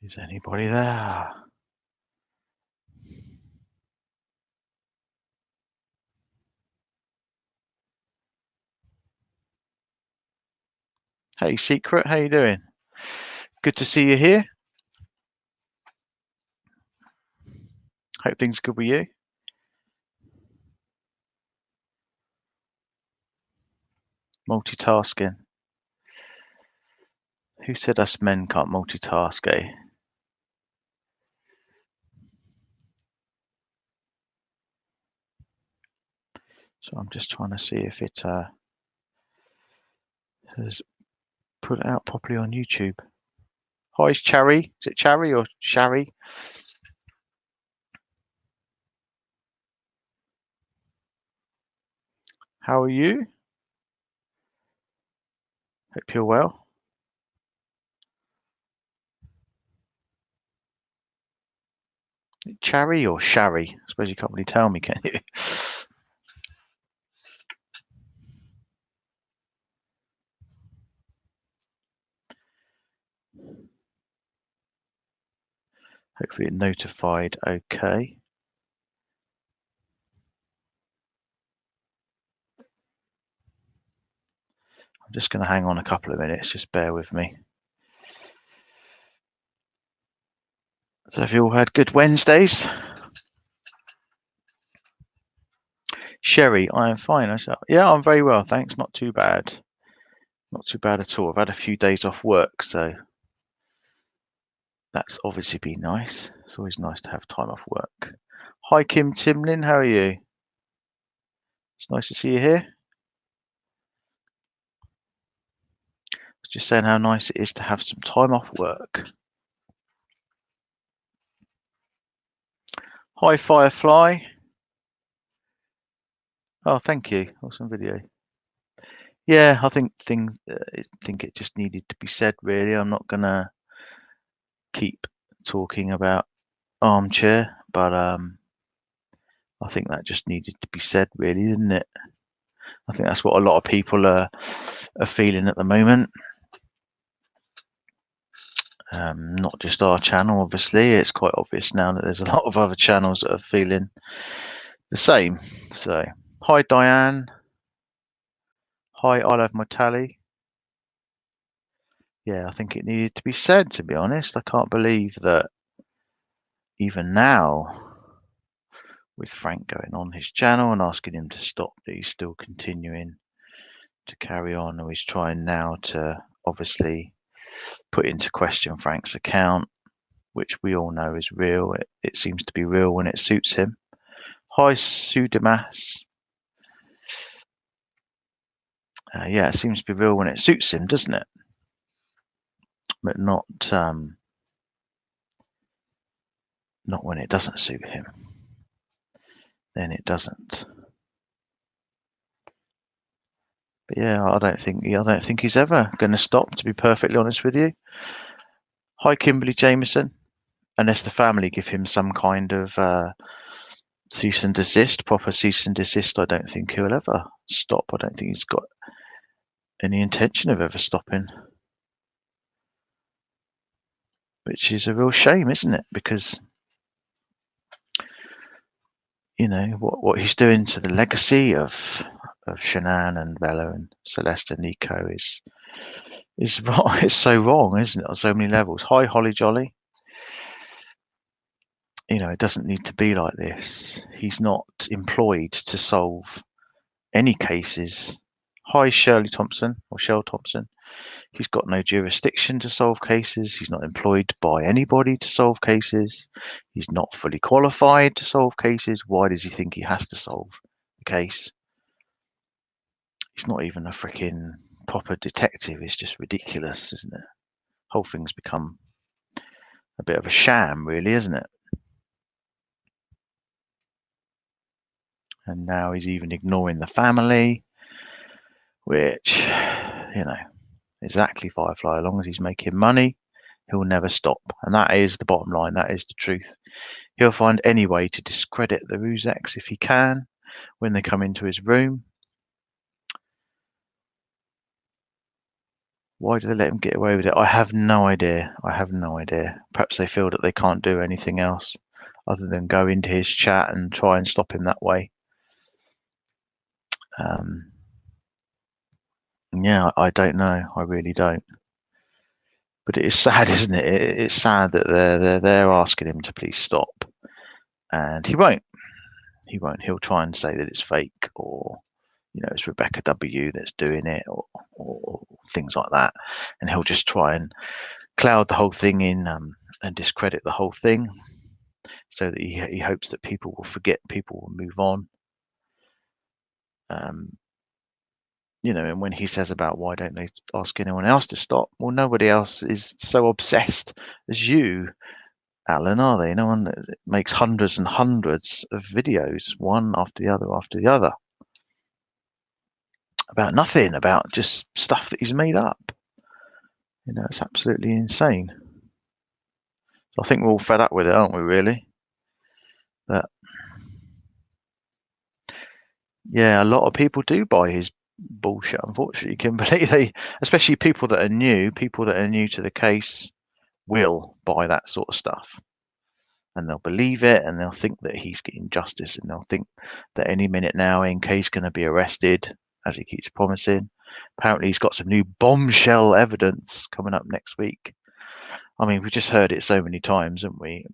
Is anybody there? Hey, Secret, how you doing? Good to see you here. Hope things are good with you. Multitasking. Who said us men can't multitask, eh? So I'm just trying to see if it has put it out properly on YouTube. Hi, it's Cherry. Is it Cherry or Sharry? How are you? Hope you're well. Cherry or Sharry? I suppose you can't really tell me, can you? Hopefully it notified okay. I'm just going to hang on a couple of minutes, just bear with me. So have you all had good Wednesdays? Sherry, I am fine. Yeah, I'm very well, thanks. Not too bad. Not too bad at all. I've had a few days off work, so that's obviously been nice. It's always nice to have time off work. Hi, Kim Timlin. How are you? It's nice to see you here. Just saying how nice it is to have some time off work. Hi, Firefly. Oh, thank you. Awesome video. Yeah, I think it just needed to be said. Really, I'm not gonna keep talking about Armchair, but I think that just needed to be said, really, didn't it? I think that's what a lot of people are feeling at the moment. Not just our channel, obviously. It's quite obvious now that there's a lot of other channels that are feeling the same. So, hi, Diane. Hi, I'll have my tally. Yeah, I think it needed to be said, to be honest. I can't believe that even now, with Frank going on his channel and asking him to stop, that he's still continuing to carry on, or he's trying now to obviously put into question Frank's account, which we all know is real. It seems to be real when it suits him. Hi, Sudamas. Yeah, it seems to be real when it suits him, doesn't it? But not when it doesn't suit him. Then it doesn't. But yeah, I don't think he's ever going to stop, to be perfectly honest with you. Hi, Kimberly Jameson. Unless the family give him some kind of cease and desist, proper cease and desist, I don't think he'll ever stop. I don't think he's got any intention of ever stopping. Which is a real shame, isn't it? Because what he's doing to the legacy of Shanann and Bella and Celeste and Nico is wrong. It's so wrong, isn't it, on so many levels? Hi, Holly Jolly. It doesn't need to be like this. He's not employed to solve any cases. Hi, Shirley Thompson or Shell Thompson. He's got no jurisdiction to solve cases. He's not employed by anybody to solve cases. He's not fully qualified to solve cases. Why does he think he has to solve the case? He's not even a freaking proper detective. It's just ridiculous, isn't it? Whole thing's become a bit of a sham, really, isn't it? And now he's even ignoring the family, which, exactly, Firefly. As long as he's making money, he'll never stop. And that is the bottom line. That is the truth. He'll find any way to discredit the Rusex if he can when they come into his room. Why do they let him get away with it? I have no idea. I have no idea. Perhaps they feel that they can't do anything else other than go into his chat and try and stop him that way. Yeah, I don't know. I really don't. But it is sad, isn't it? It's sad that they're asking him to please stop, and he won't. He won't. He'll try and say that it's fake, or it's Rebecca W that's doing it, or things like that, and he'll just try and cloud the whole thing in and discredit the whole thing, so that he hopes that people will forget, people will move on. And when he says about why don't they ask anyone else to stop, well, nobody else is so obsessed as you, Alan, are they? No one makes hundreds and hundreds of videos, one after the other, about nothing, about just stuff that he's made up. It's absolutely insane. So I think we're all fed up with it, aren't we, really? But yeah, a lot of people do buy his bullshit, unfortunately, Kimberly. Especially people that are new to the case, will buy that sort of stuff. And they'll believe it, and they'll think that he's getting justice, and they'll think that any minute now NK's going to be arrested, as he keeps promising. Apparently he's got some new bombshell evidence coming up next week. I mean, we just heard it so many times, haven't we?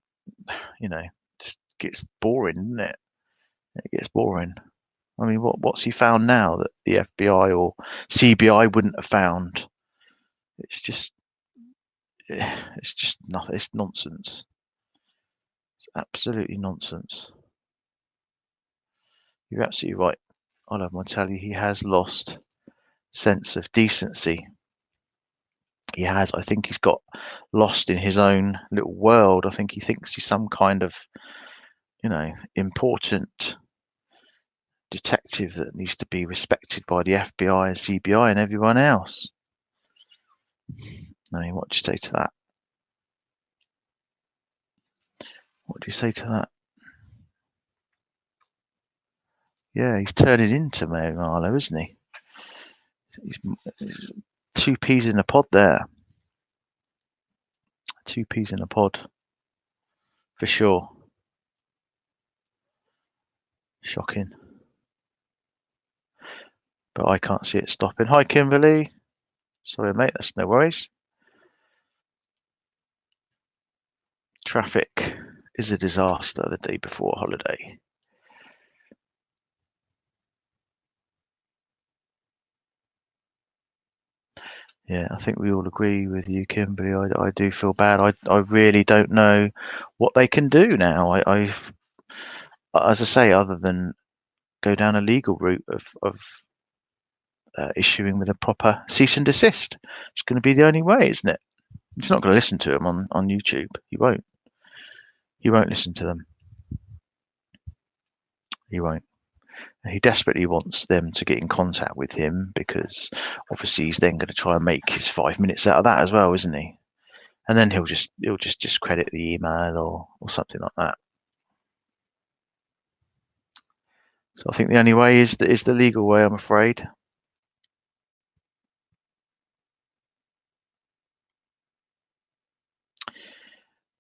It just gets boring, doesn't it? It gets boring. I mean, what's he found now that the FBI or CBI wouldn't have found? It's just nothing. It's nonsense. It's absolutely nonsense. You're absolutely right. I'll have my tell you, he has lost sense of decency. He has. I think he's got lost in his own little world. I think he thinks he's some kind of, important detective that needs to be respected by the FBI and CBI and everyone else. I mean, what do you say to that? What do you say to that? Yeah, he's turning into Mary Marlowe, isn't he? He's two peas in a pod there. Two peas in a pod, for sure. Shocking. But I can't see it stopping. Hi, Kimberly. Sorry, mate, that's no worries. Traffic is a disaster the day before holiday. Yeah, I think we all agree with you, Kimberly. I do feel bad. I really don't know what they can do now. As I say, other than go down a legal route of issuing with a proper cease and desist. It's going to be the only way, isn't it? He's not going to listen to them on YouTube. He won't. He won't listen to them. He won't. He desperately wants them to get in contact with him, because obviously he's then going to try and make his 5 minutes out of that as well, isn't he? And then he'll just discredit the email or something like that. So I think the only way is the legal way, I'm afraid.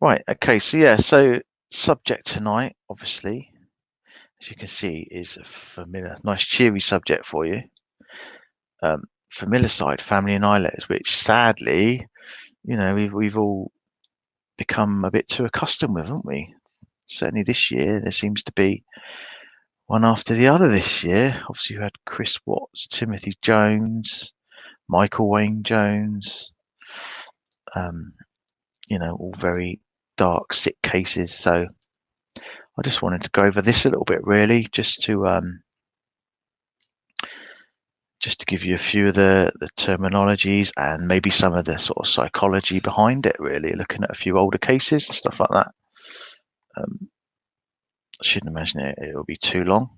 Right. Okay. So yeah. So subject tonight, obviously, as you can see, is a familiar, nice, cheery subject for you. Familicide, family annihilators, which sadly, we've all become a bit too accustomed with, haven't we? Certainly this year, there seems to be one after the other this year. Obviously, you had Chris Watts, Timothy Jones, Michael Wayne Jones, all very dark, sick cases. So I just wanted to go over this a little bit, really, just to give you a few of the terminologies and maybe some of the sort of psychology behind it, really, looking at a few older cases and stuff like that. I shouldn't imagine it'll be too long.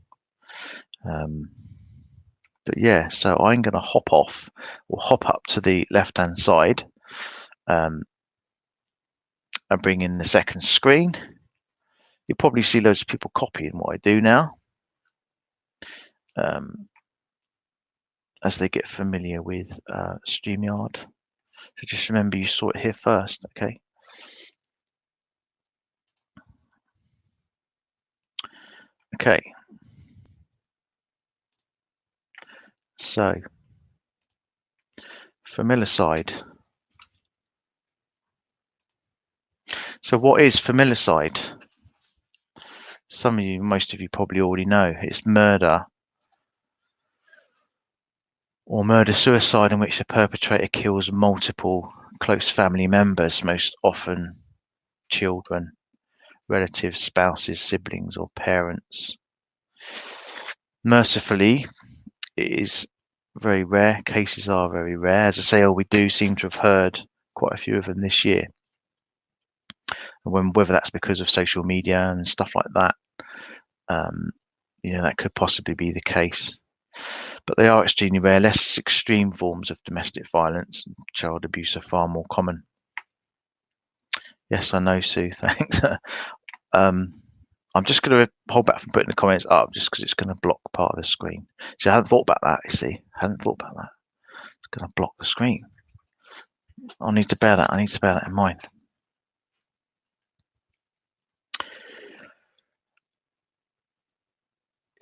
But yeah, so I'm going to hop up to the left-hand side and bring in the second screen. You'll probably see loads of people copying what I do now, as they get familiar with StreamYard. So just remember you saw it here first, okay? Okay. So, familicide. So what is familicide? Most of you probably already know. It's murder or murder-suicide in which the perpetrator kills multiple close family members, most often children, relatives, spouses, siblings, or parents. Mercifully, it is very rare. Cases are very rare. As I say, we do seem to have heard quite a few of them this year. And whether that's because of social media and stuff like that, that could possibly be the case. But they are extremely rare. Less extreme forms of domestic violence and child abuse are far more common. Yes, I know, Sue. Thanks. I'm just going to hold back from putting the comments up just because it's going to block part of the screen. So I hadn't thought about that, you see. I hadn't thought about that. It's going to block the screen. I need to bear that in mind.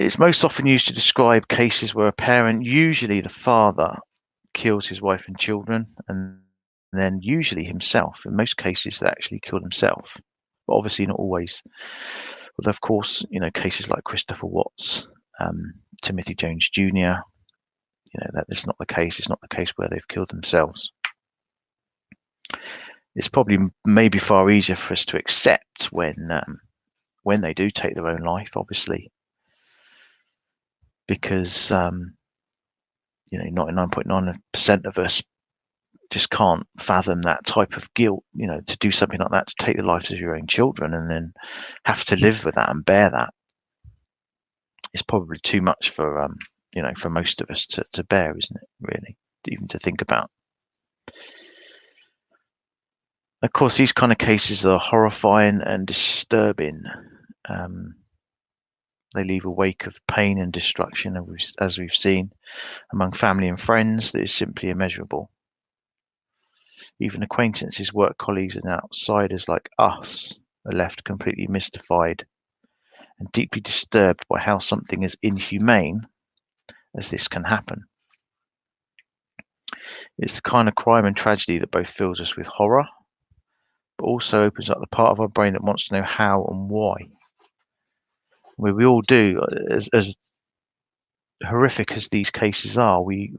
It's most often used to describe cases where a parent, usually the father, kills his wife and children, and then usually himself. In most cases, they actually kill himself, but obviously not always. Although, of course, cases like Christopher Watts, Timothy Jones Jr., that is not the case. It's not the case where they've killed themselves. It's probably maybe far easier for us to accept when they do take their own life, obviously, because 99.9% of us just can't fathom that type of guilt, to do something like that, to take the lives of your own children and then have to live with that and bear that. It's probably too much for for most of us to bear, isn't it, really, even to think about. Of course, these kind of cases are horrifying and disturbing. They leave a wake of pain and destruction, as we've seen, among family and friends that is simply immeasurable. Even acquaintances, work colleagues, and outsiders like us are left completely mystified and deeply disturbed by how something as inhumane as this can happen. It's the kind of crime and tragedy that both fills us with horror, but also opens up the part of our brain that wants to know how and why. We all do, as horrific as these cases are. You've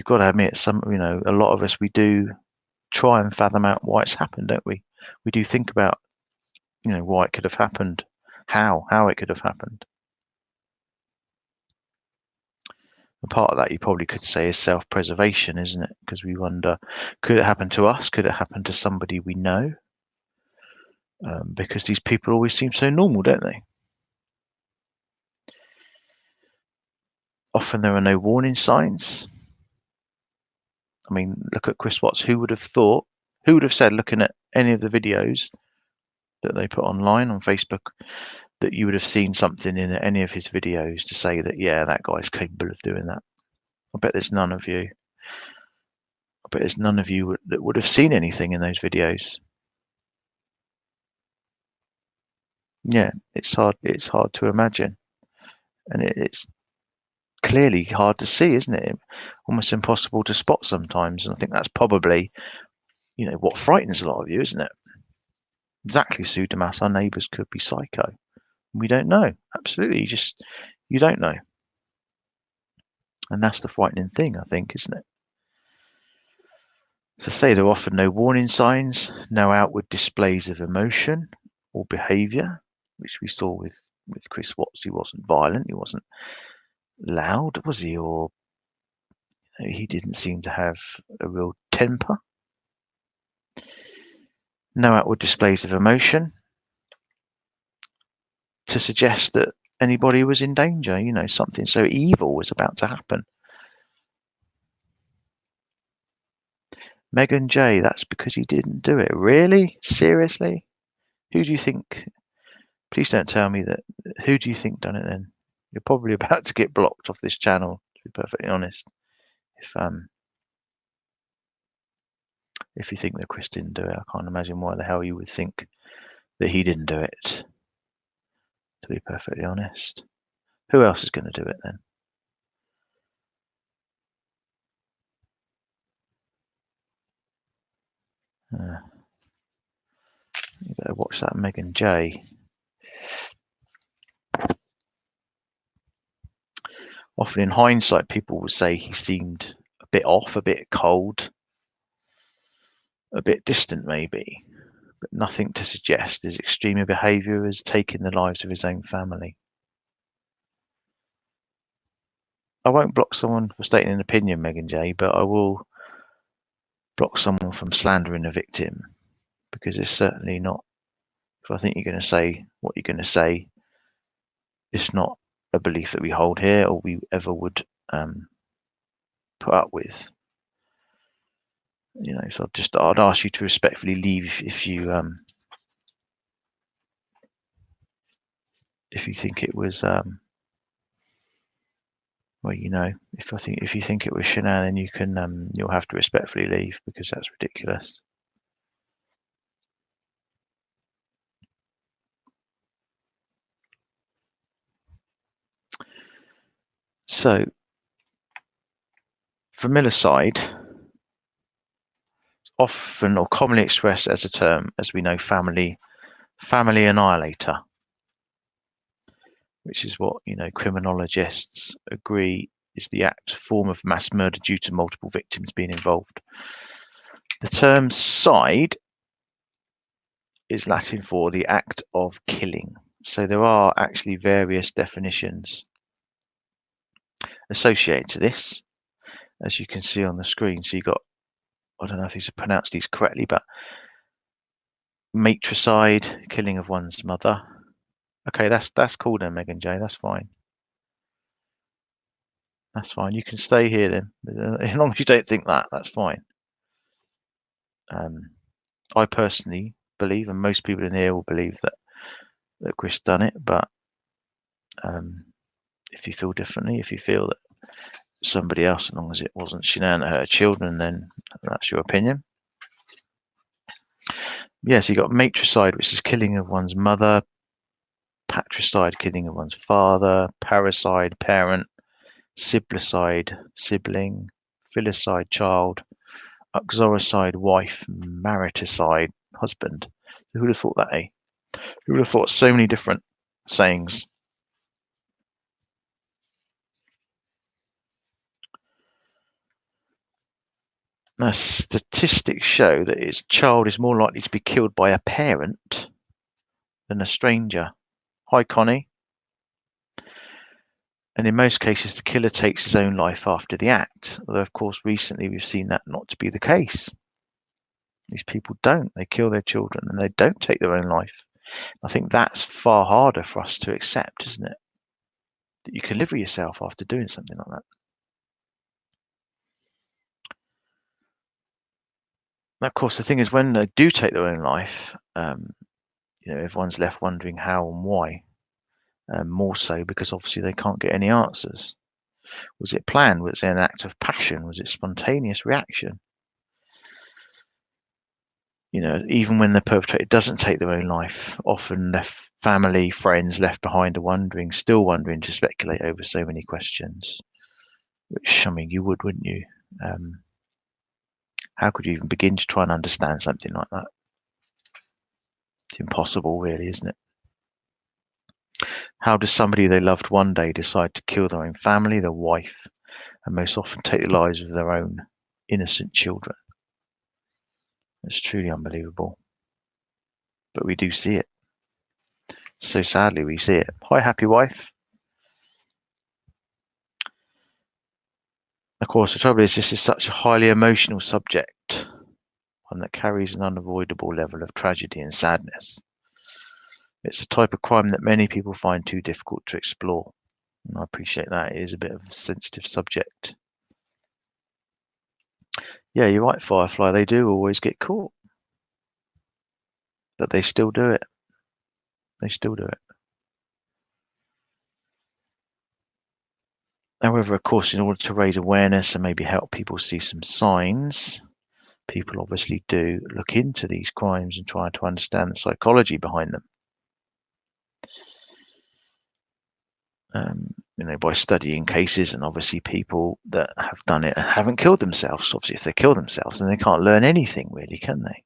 got to admit, a lot of us, we do try and fathom out why it's happened, don't we? We do think about, why it could have happened, how it could have happened. And part of that, you probably could say, is self-preservation, isn't it? Because we wonder, could it happen to us? Could it happen to somebody we know? Because these people always seem so normal, don't they? Often there are no warning signs. I mean, look at Chris Watts. Who would have said, looking at any of the videos that they put online on Facebook, that you would have seen something in any of his videos to say that, yeah, that guy's capable of doing that? I bet there's none of you. That would have seen anything in those videos. Yeah, it's hard to imagine. And it's clearly hard to see, isn't it? Almost impossible to spot sometimes. And I think that's probably, what frightens a lot of you, isn't it? Exactly, Sue Damas. Our neighbours could be psycho. We don't know. Absolutely. You don't know. And that's the frightening thing, I think, isn't it? As I say, there are often no warning signs, no outward displays of emotion or behaviour, which we saw with Chris Watts. He wasn't violent. He wasn't loud, was he? Or he didn't seem to have a real temper. No outward displays of emotion to suggest that anybody was in danger. Something so evil was about to happen. Megan J, that's because he didn't do it. Really? Seriously? Who do you think? Please don't tell me that. Who do you think done it then? You're probably about to get blocked off this channel, to be perfectly honest. if you think that Chris didn't do it. I can't imagine why the hell you would think that he didn't do it, to be perfectly honest. Who else is going to do it then? You better watch that Megan J. Often in hindsight, people will say he seemed a bit off, a bit cold, a bit distant maybe, but nothing to suggest his extreme behaviour has taken the lives of his own family. I won't block someone for stating an opinion, Megan J, but I will block someone from slandering a victim, because it's certainly not, if I think you're going to say what you're going to say, it's not a belief that we hold here or we ever would put up with. So I'd ask you to respectfully leave if you think it was if you think it was Shanann, then you can you'll have to respectfully leave, because that's ridiculous. So familicide, often or commonly expressed as a term, as we know, family annihilator, which is what criminologists agree is the form of mass murder due to multiple victims being involved. The term side is Latin for the act of killing. So there are actually various definitions associated to this, as you can see on the screen. So you got, I don't know if these are pronounced these correctly, but matricide, killing of one's mother. Okay, that's cool then, Megan J. That's fine. That's fine. You can stay here then, as long as you don't think that. That's fine. I personally believe, and most people in here will believe that Chris done it. But if you feel differently, if you feel that somebody else, as long as it wasn't Shanann or her children, then that's your opinion. Yes, you got matricide, which is killing of one's mother, patricide, killing of one's father, parricide, parent, siblicide, sibling, filicide, child, uxoricide, wife, mariticide, husband. Who would have thought that, eh? Who would have thought so many different sayings? Now, statistics show that his child is more likely to be killed by a parent than a stranger. Hi, Connie. And in most cases, the killer takes his own life after the act. Although, of course, recently we've seen that not to be the case. These people don't. They kill their children and they don't take their own life. I think that's far harder for us to accept, isn't it? That you can live with yourself after doing something like that. Now, of course, the thing is, when they do take their own life, everyone's left wondering how and why. More so because obviously they can't get any answers. Was it planned? Was it an act of passion? Was it spontaneous reaction? Even when the perpetrator doesn't take their own life, often left family, friends left behind are still wondering to speculate over so many questions. Which, I mean, you would, wouldn't you? How could you even begin to try and understand something like that? It's impossible, really, isn't it? How does somebody they loved one day decide to kill their own family, their wife, and most often take the lives of their own innocent children? It's truly unbelievable. But we do see it. So sadly, we see it. Hi, happy wife. Of course, the trouble is this is such a highly emotional subject, one that carries an unavoidable level of tragedy and sadness. It's a type of crime that many people find too difficult to explore. And I appreciate that. It is a bit of a sensitive subject. Yeah, you're right, Firefly. They do always get caught. But they still do it. They still do it. However, of course, in order to raise awareness and maybe help people see some signs, people obviously do look into these crimes and try to understand the psychology behind them. By studying cases, and obviously people that have done it and haven't killed themselves. Obviously, if they kill themselves, then they can't learn anything really, can they?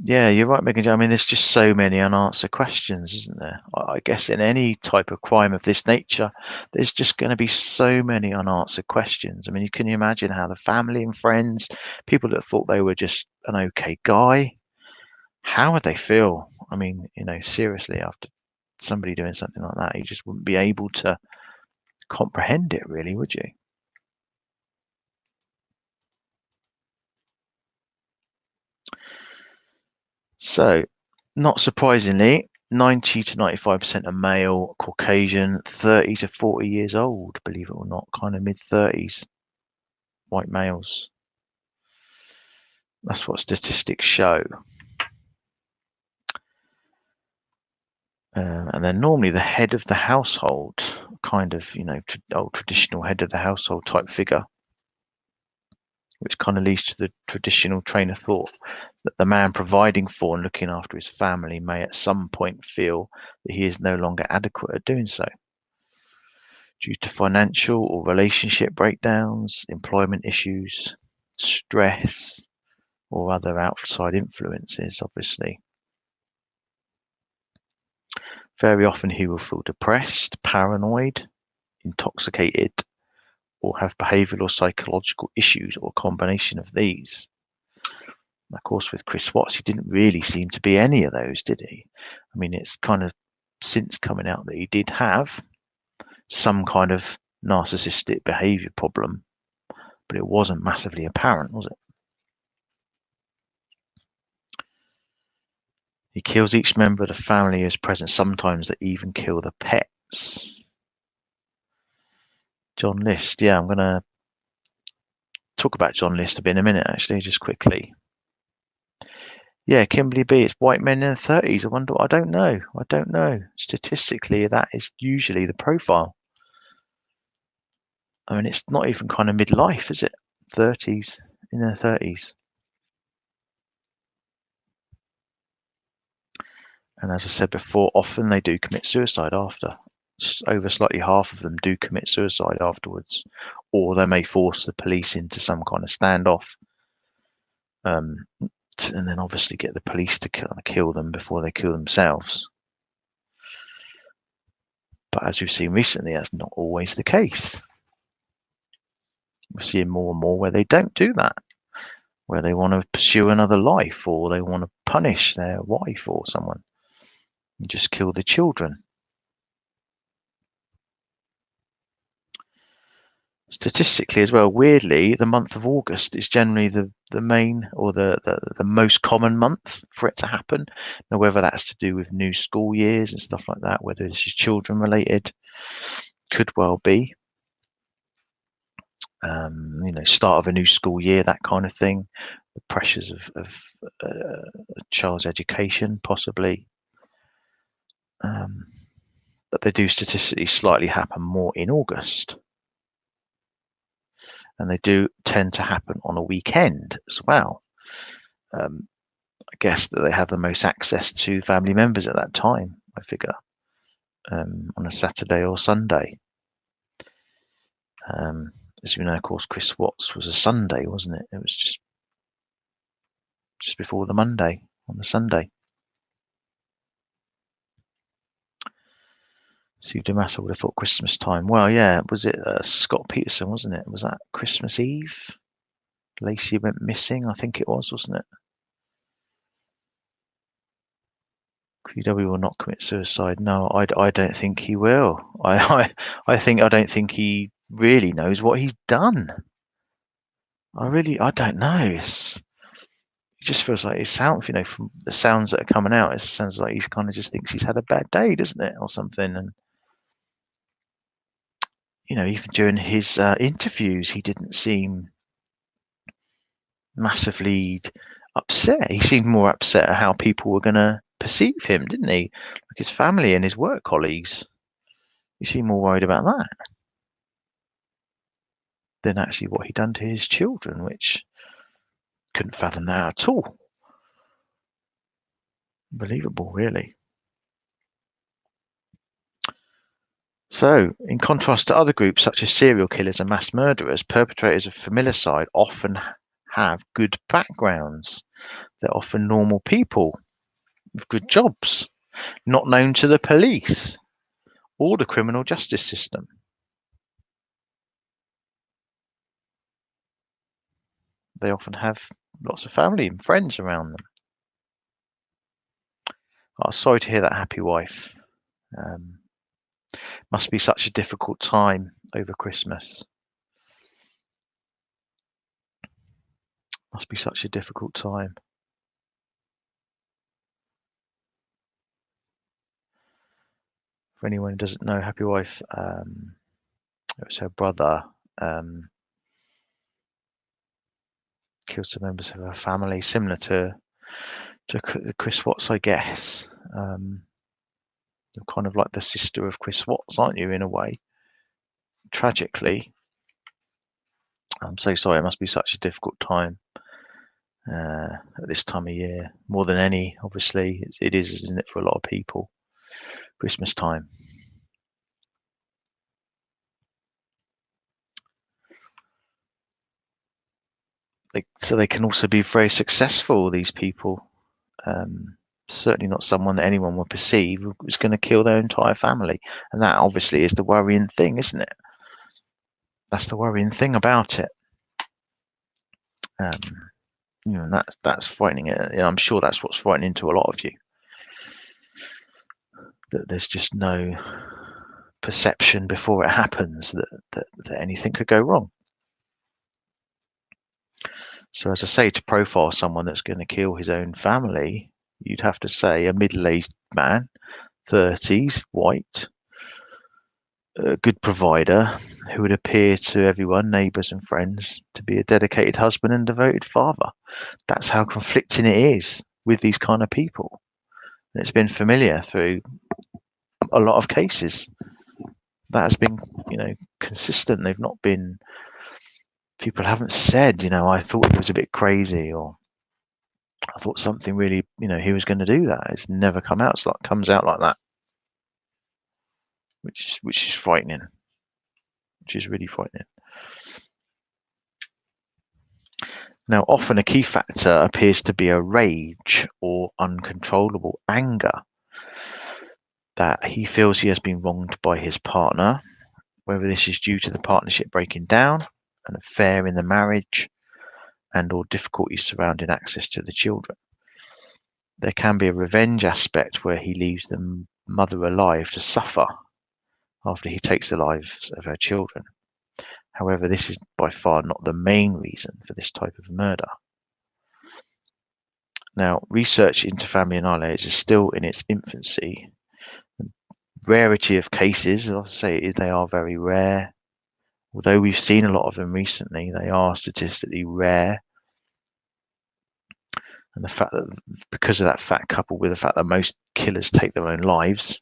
Yeah, you're right, Megan. I mean, there's just so many unanswered questions, isn't there? I guess in any type of crime of this nature, there's just going to be so many unanswered questions. I mean, can you imagine how the family and friends, people that thought they were just an okay guy, how would they feel? I mean, seriously, after somebody doing something like that, you just wouldn't be able to comprehend it, really, would you? So, not surprisingly, 90 to 95% are male, Caucasian, 30 to 40 years old, believe it or not, kind of mid-30s, white males. That's what statistics show. And then normally the head of the household, kind of, old traditional head of the household type figure, which kind of leads to the traditional train of thought that the man providing for and looking after his family may at some point feel that he is no longer adequate at doing so due to financial or relationship breakdowns, employment issues, stress, or other outside influences, obviously. Very often he will feel depressed, paranoid, intoxicated, or have behavioural or psychological issues, or a combination of these. Of course, with Chris Watts, he didn't really seem to be any of those, did he? I mean, it's kind of since coming out that he did have some kind of narcissistic behaviour problem, but it wasn't massively apparent, was it? He kills each member of the family who is present, sometimes they even kill the pets. John List, yeah, I'm going to talk about John List a bit in a minute, actually, just quickly. Yeah, Kimberly B, it's white men in their 30s. I don't know. Statistically, that is usually the profile. I mean, it's not even kind of midlife, is it? 30s, in their 30s. And as I said before, often they do commit suicide after. Over slightly half of them do commit suicide afterwards, or they may force the police into some kind of standoff, and then obviously get the police to kill them before they kill themselves. But as we've seen recently, that's not always the case. We're seeing more and more where they don't do that, where they want to pursue another life, or they want to punish their wife or someone and just kill the children. Statistically as well, weirdly, the month of August is generally the main or the most common month for it to happen. Now, whether that's to do with new school years and stuff like that, whether this is children related, could well be. Start of a new school year, that kind of thing. The pressures of a child's education, possibly. But they do statistically slightly happen more in August. And they do tend to happen on a weekend as well. I guess that they have the most access to family members at that time, I figure, on a Saturday or Sunday. As you know, of course, Chris Watts was a Sunday, wasn't it? It was just before the Monday, on the Sunday. Sue DeMassa would have thought Christmas time. Well, yeah, was it Scott Peterson, wasn't it? Was that Christmas Eve? Lacey went missing, I think it was, wasn't it? QW will not commit suicide. No, I don't think he will. I don't think he really knows what he's done. I don't know. It just feels like it sounds, from the sounds that are coming out, it sounds like he's kind of just thinks he's had a bad day, doesn't it, or something? And even during his interviews, he didn't seem massively upset. He seemed more upset at how people were going to perceive him, didn't he? Like his family and his work colleagues. He seemed more worried about that. than actually what he'd done to his children, which couldn't fathom that at all. Unbelievable, really. So, in contrast to other groups such as serial killers and mass murderers, perpetrators of familicide often have good backgrounds. They're often normal people with good jobs, not known to the police or the criminal justice system. They often have lots of family and friends around them. Oh, sorry to hear that, happy wife. Must be such a difficult time over Christmas. Must be such a difficult time. For anyone who doesn't know, happy wife, it was her brother killed some members of her family, similar to Chris Watts, I guess. You're kind of like the sister of Chris Watts, aren't you, in a way? Tragically. I'm so sorry. It must be such a difficult time at this time of year. More than any, obviously, it is, isn't it, for a lot of people? Christmas time. So they can also be very successful, these people. Certainly not someone that anyone would perceive is going to kill their entire family. And that obviously is the worrying thing, isn't it? That's the worrying thing about it. That's frightening. I'm sure that's what's frightening to a lot of you. That there's just no perception before it happens that anything could go wrong. So as I say, to profile someone that's going to kill his own family, you'd have to say a middle-aged man, 30s, white, a good provider, who would appear to everyone, neighbours and friends, to be a dedicated husband and devoted father. That's how conflicting it is with these kind of people. And it's been familiar through a lot of cases. That has been, consistent. They've not been, people haven't said, I thought he was a bit crazy, or I thought something really, he was going to do that. It's never come out. Comes out like that, which is frightening. Which is really frightening. Now, often a key factor appears to be a rage or uncontrollable anger that he feels he has been wronged by his partner, whether this is due to the partnership breaking down, an affair in the marriage, and/or difficulties surrounding access to the children. There can be a revenge aspect where he leaves the mother alive to suffer after he takes the lives of her children. However, this is by far not the main reason for this type of murder. Now, research into family annihilators is still in its infancy. The rarity of cases, I'll say, they are very rare. Although we've seen a lot of them recently, they are statistically rare. And the fact that, because of that fact, coupled with the fact that most killers take their own lives,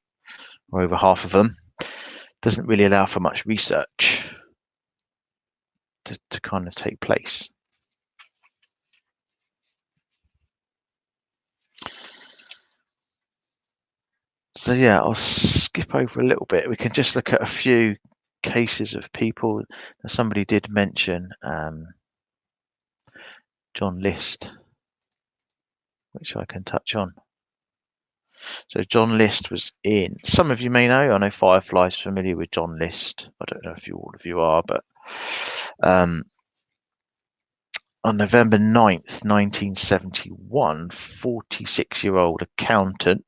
or over half of them, doesn't really allow for much research to kind of take place. So yeah, I'll skip over a little bit. We can just look at a few cases of people. Somebody did mention John List, which I can touch on. So John List was in, some of you may know, I know Firefly's familiar with John List. I don't know if all of you are, but on November 9th, 1971, 46-year-old accountant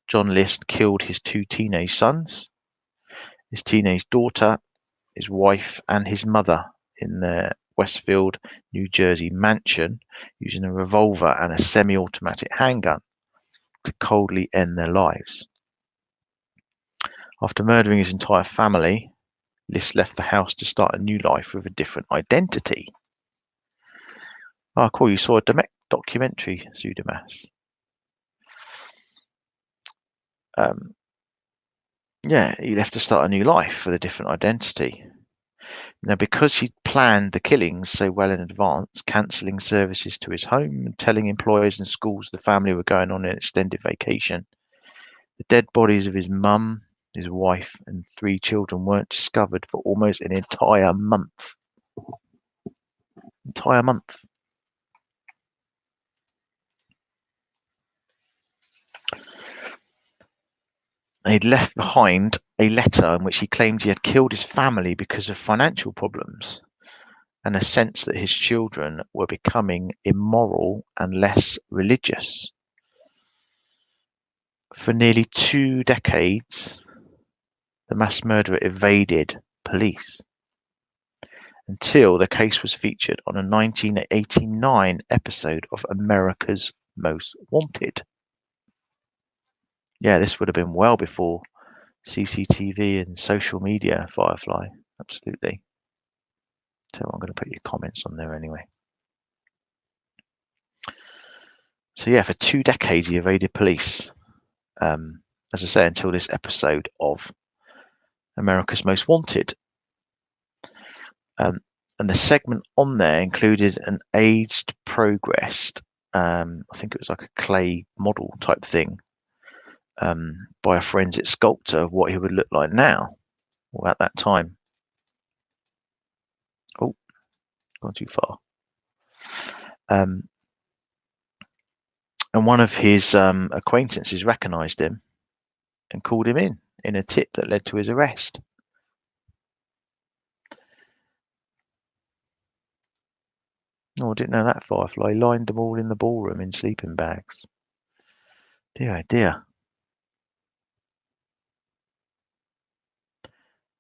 John List killed his two teenage sons, his teenage daughter, his wife, and his mother in their Westfield, New Jersey mansion using a revolver and a semi-automatic handgun to coldly end their lives. After murdering his entire family, List left the house to start a new life with a different identity. Oh, cool. You saw a documentary, Pseudomas. Yeah, he left to start a new life with a different identity. Now, because he'd planned the killings so well in advance, cancelling services to his home and telling employers and schools the family were going on an extended vacation, the dead bodies of his mum, his wife, and 3 children weren't discovered for almost an entire month. Entire month. He'd left behind a letter in which he claimed he had killed his family because of financial problems and a sense that his children were becoming immoral and less religious. For nearly 2 decades, the mass murderer evaded police until the case was featured on a 1989 episode of America's Most Wanted. Yeah, this would have been well before CCTV and social media, Firefly. Absolutely. So I'm going to put your comments on there anyway. So yeah, for 2 decades he evaded police. As I say, until this episode of America's Most Wanted. And the segment on there included an aged, progressed, I think it was like a clay model type thing, by a forensic sculptor of what he would look like now, or at that time. Oh, gone too far. And one of his acquaintances recognised him and called him in a tip that led to his arrest. Oh, I didn't know that, Firefly. He lined them all in the ballroom in sleeping bags. Dear, oh dear.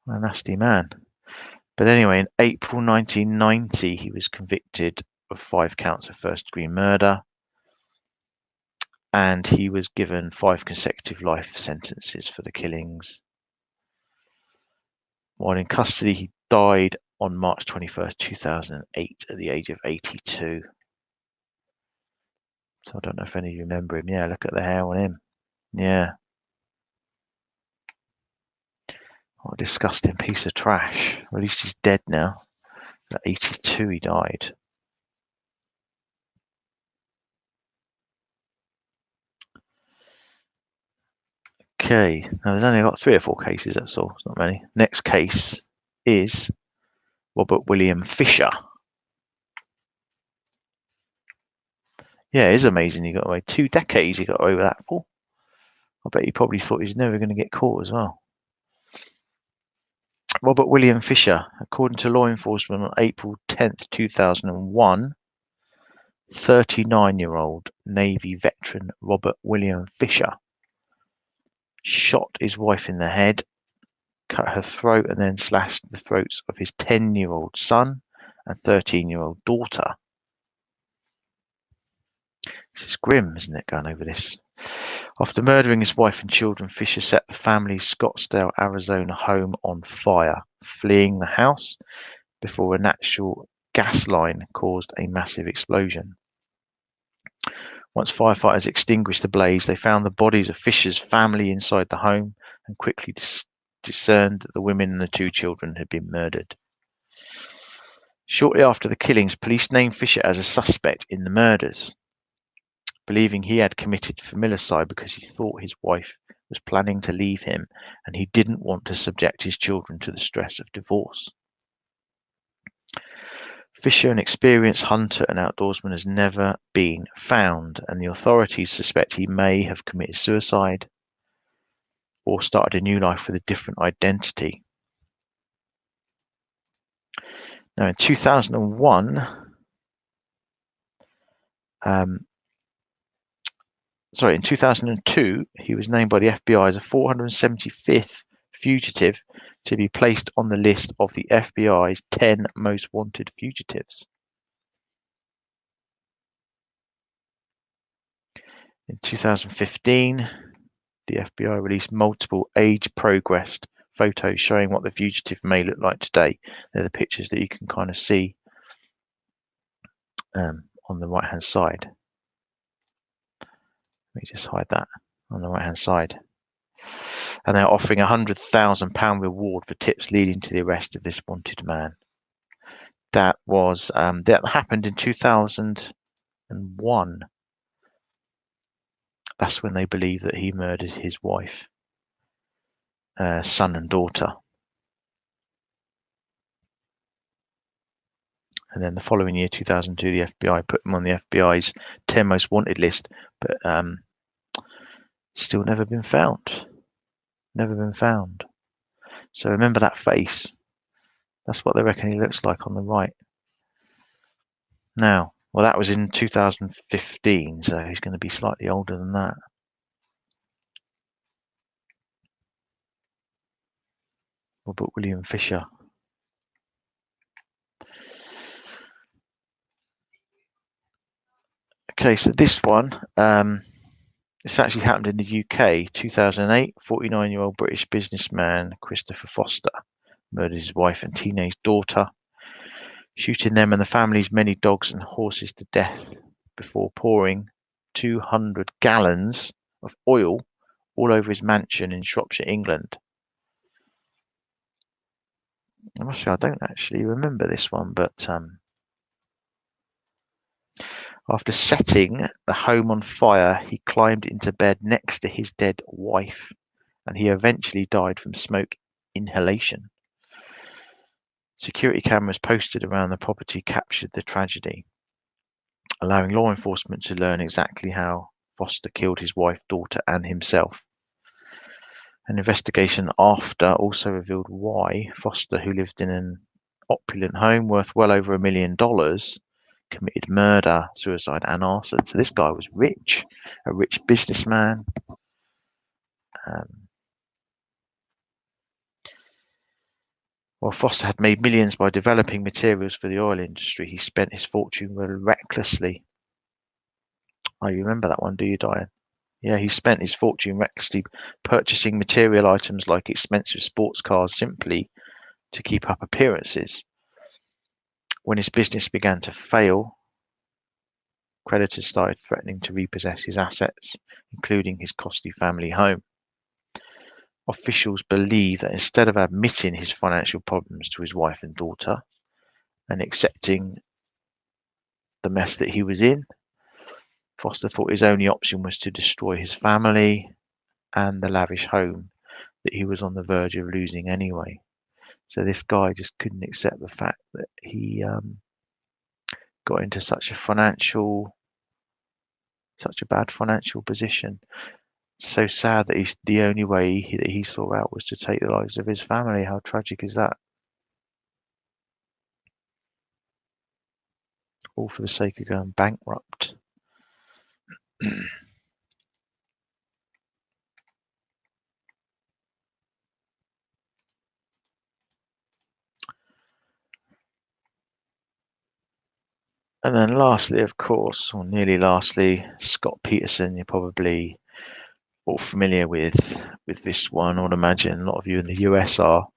A nasty man. But anyway, in April 1990, he was convicted of 5 counts of first-degree murder, and he was given 5 consecutive life sentences for the killings. While in custody, he died on March 21st, 2008, at the age of 82. So I don't know if any of you remember him. Yeah, look at the hair on him. Yeah. What a disgusting piece of trash. At least he's dead now. At 82 he died. Okay, now there's only got 3 or 4 cases, that's all. It's not many. Next case is Robert William Fisher. Yeah, it is amazing he got away. 2 decades he got away with that for. I bet he probably thought he was never going to get caught as well. Robert William Fisher, according to law enforcement on April 10th, 2001, 39-year-old Navy veteran Robert William Fisher shot his wife in the head, cut her throat, and then slashed the throats of his 10-year-old son and 13-year-old daughter. This is grim, isn't it, going over this? After murdering his wife and children, Fisher set the family's Scottsdale, Arizona home on fire, fleeing the house before a natural gas line caused a massive explosion. Once firefighters extinguished the blaze, they found the bodies of Fisher's family inside the home and quickly discerned that the women and the 2 children had been murdered. Shortly after the killings, police named Fisher as a suspect in the murders, believing he had committed familicide because he thought his wife was planning to leave him and he didn't want to subject his children to the stress of divorce. Fisher, an experienced hunter and outdoorsman, has never been found, and the authorities suspect he may have committed suicide or started a new life with a different identity. Now, in 2001, in 2002, he was named by the FBI as a 475th fugitive to be placed on the list of the FBI's 10 most wanted fugitives. In 2015, the FBI released multiple age-progressed photos showing what the fugitive may look like today. They're the pictures that you can kind of see on the right-hand side. Let me just hide that on the right-hand side. And they're offering £100,000 reward for tips leading to the arrest of this wanted man. That was that happened in 2001. That's when they believe that he murdered his wife, son and daughter. And then the following year, 2002, the FBI put him on the FBI's 10 most wanted list, but still never been found. Never been found. So remember that face. That's what they reckon he looks like on the right. Now, well, that was in 2015, so he's going to be slightly older than that. Robert William Fisher. Okay, so this one, this actually happened in the UK, 2008. 49-year-old British businessman Christopher Foster murdered his wife and teenage daughter, shooting them and the family's many dogs and horses to death before pouring 200 gallons of oil all over his mansion in Shropshire, England. I must say, I don't actually remember this one, but after setting the home on fire, he climbed into bed next to his dead wife, and he eventually died from smoke inhalation. Security cameras posted around the property captured the tragedy, allowing law enforcement to learn exactly how Foster killed his wife, daughter, and himself. An investigation after also revealed why Foster, who lived in an opulent home worth well over $1 million, committed murder, suicide, and arson. So this guy was rich, a rich businessman. While Foster had made millions by developing materials for the oil industry, he spent his fortune recklessly. Oh, you remember that one, do you, Diane? Yeah, he spent his fortune recklessly purchasing material items like expensive sports cars simply to keep up appearances. When his business began to fail, creditors started threatening to repossess his assets, including his costly family home. Officials believe that instead of admitting his financial problems to his wife and daughter and accepting the mess that he was in, Foster thought his only option was to destroy his family and the lavish home that he was on the verge of losing anyway. So this guy just couldn't accept the fact that he got into such a bad financial position. So sad that the only way that he saw out was to take the lives of his family. How tragic is that? All for the sake of going bankrupt. And then lastly, of course, or nearly lastly, Scott Peterson. You're probably all familiar with this one. I would imagine a lot of you in the US are.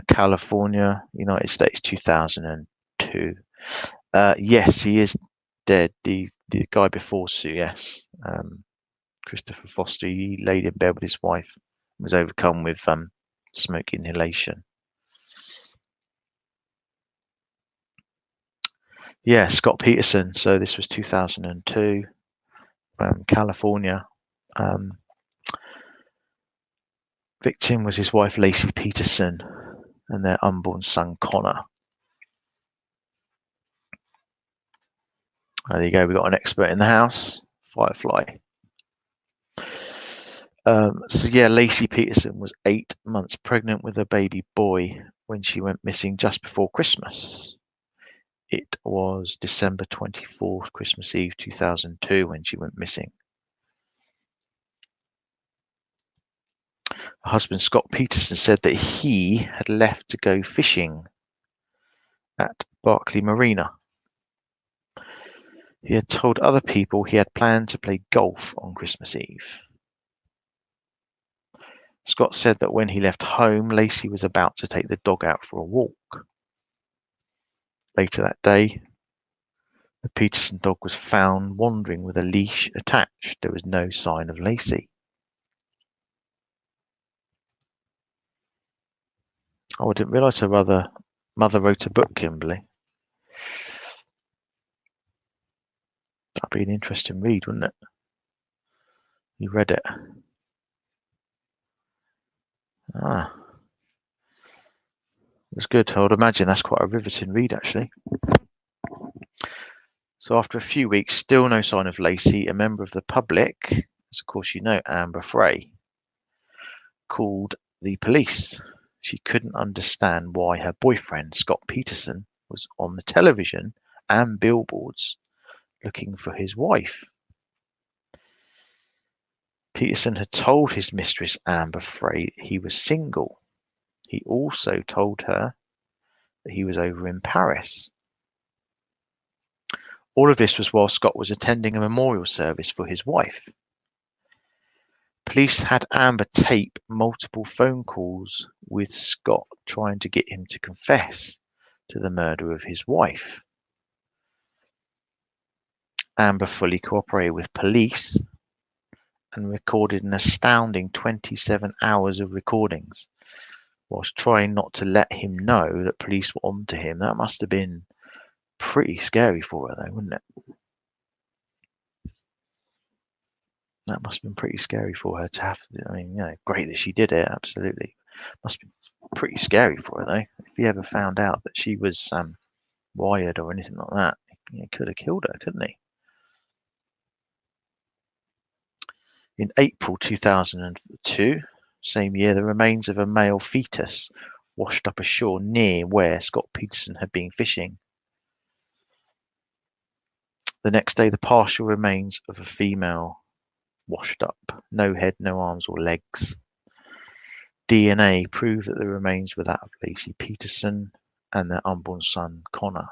California, United States, 2002. Yes, he is dead. The guy before Sue, yes. Christopher Foster, he laid in bed with his wife, was overcome with smoke inhalation. Yeah, Scott Peterson. So this was 2002, California. Victim was his wife, Lacey Peterson, and their unborn son, Connor. There you go. We've got an expert in the house, Firefly. So yeah, Lacey Peterson was 8 months pregnant with a baby boy when she went missing just before Christmas. It was December 24th, Christmas Eve 2002, when she went missing. Her husband, Scott Peterson, said that he had left to go fishing at Barkley Marina. He had told other people he had planned to play golf on Christmas Eve. Scott said that when he left home, Lacey was about to take the dog out for a walk. Later that day, the Peterson dog was found wandering with a leash attached. There was no sign of Lacey. Oh, I didn't realise her other Mother wrote a book, Kimberly. That'd be an interesting read, wouldn't it? You read it. Ah, that's good. I would imagine that's quite a riveting read, actually. So after a few weeks, still no sign of Lacey, a member of the public, as of course you know, Amber Frey, called the police. She couldn't understand why her boyfriend, Scott Peterson, was on the television and billboards looking for his wife. Peterson had told his mistress, Amber Frey, he was single. He also told her that he was over in Paris. All of this was while Scott was attending a memorial service for his wife. Police had Amber tape multiple phone calls with Scott trying to get him to confess to the murder of his wife. Amber fully cooperated with police and recorded an astounding 27 hours of recordings whilst trying not to let him know that police were onto him. That must have been pretty scary for her, though, wouldn't it? That must have been pretty scary for her to have to. I mean, you know, great that she did it, absolutely. Must have been pretty scary for her, though. If he ever found out that she was wired or anything like that, he could have killed her, couldn't he? In April 2002, same year, the remains of a male fetus washed up ashore near where Scott Peterson had been fishing. The next day, the partial remains of a female washed up. No head, no arms or legs. DNA proved that the remains were that of Lacey Peterson and their unborn son, Connor.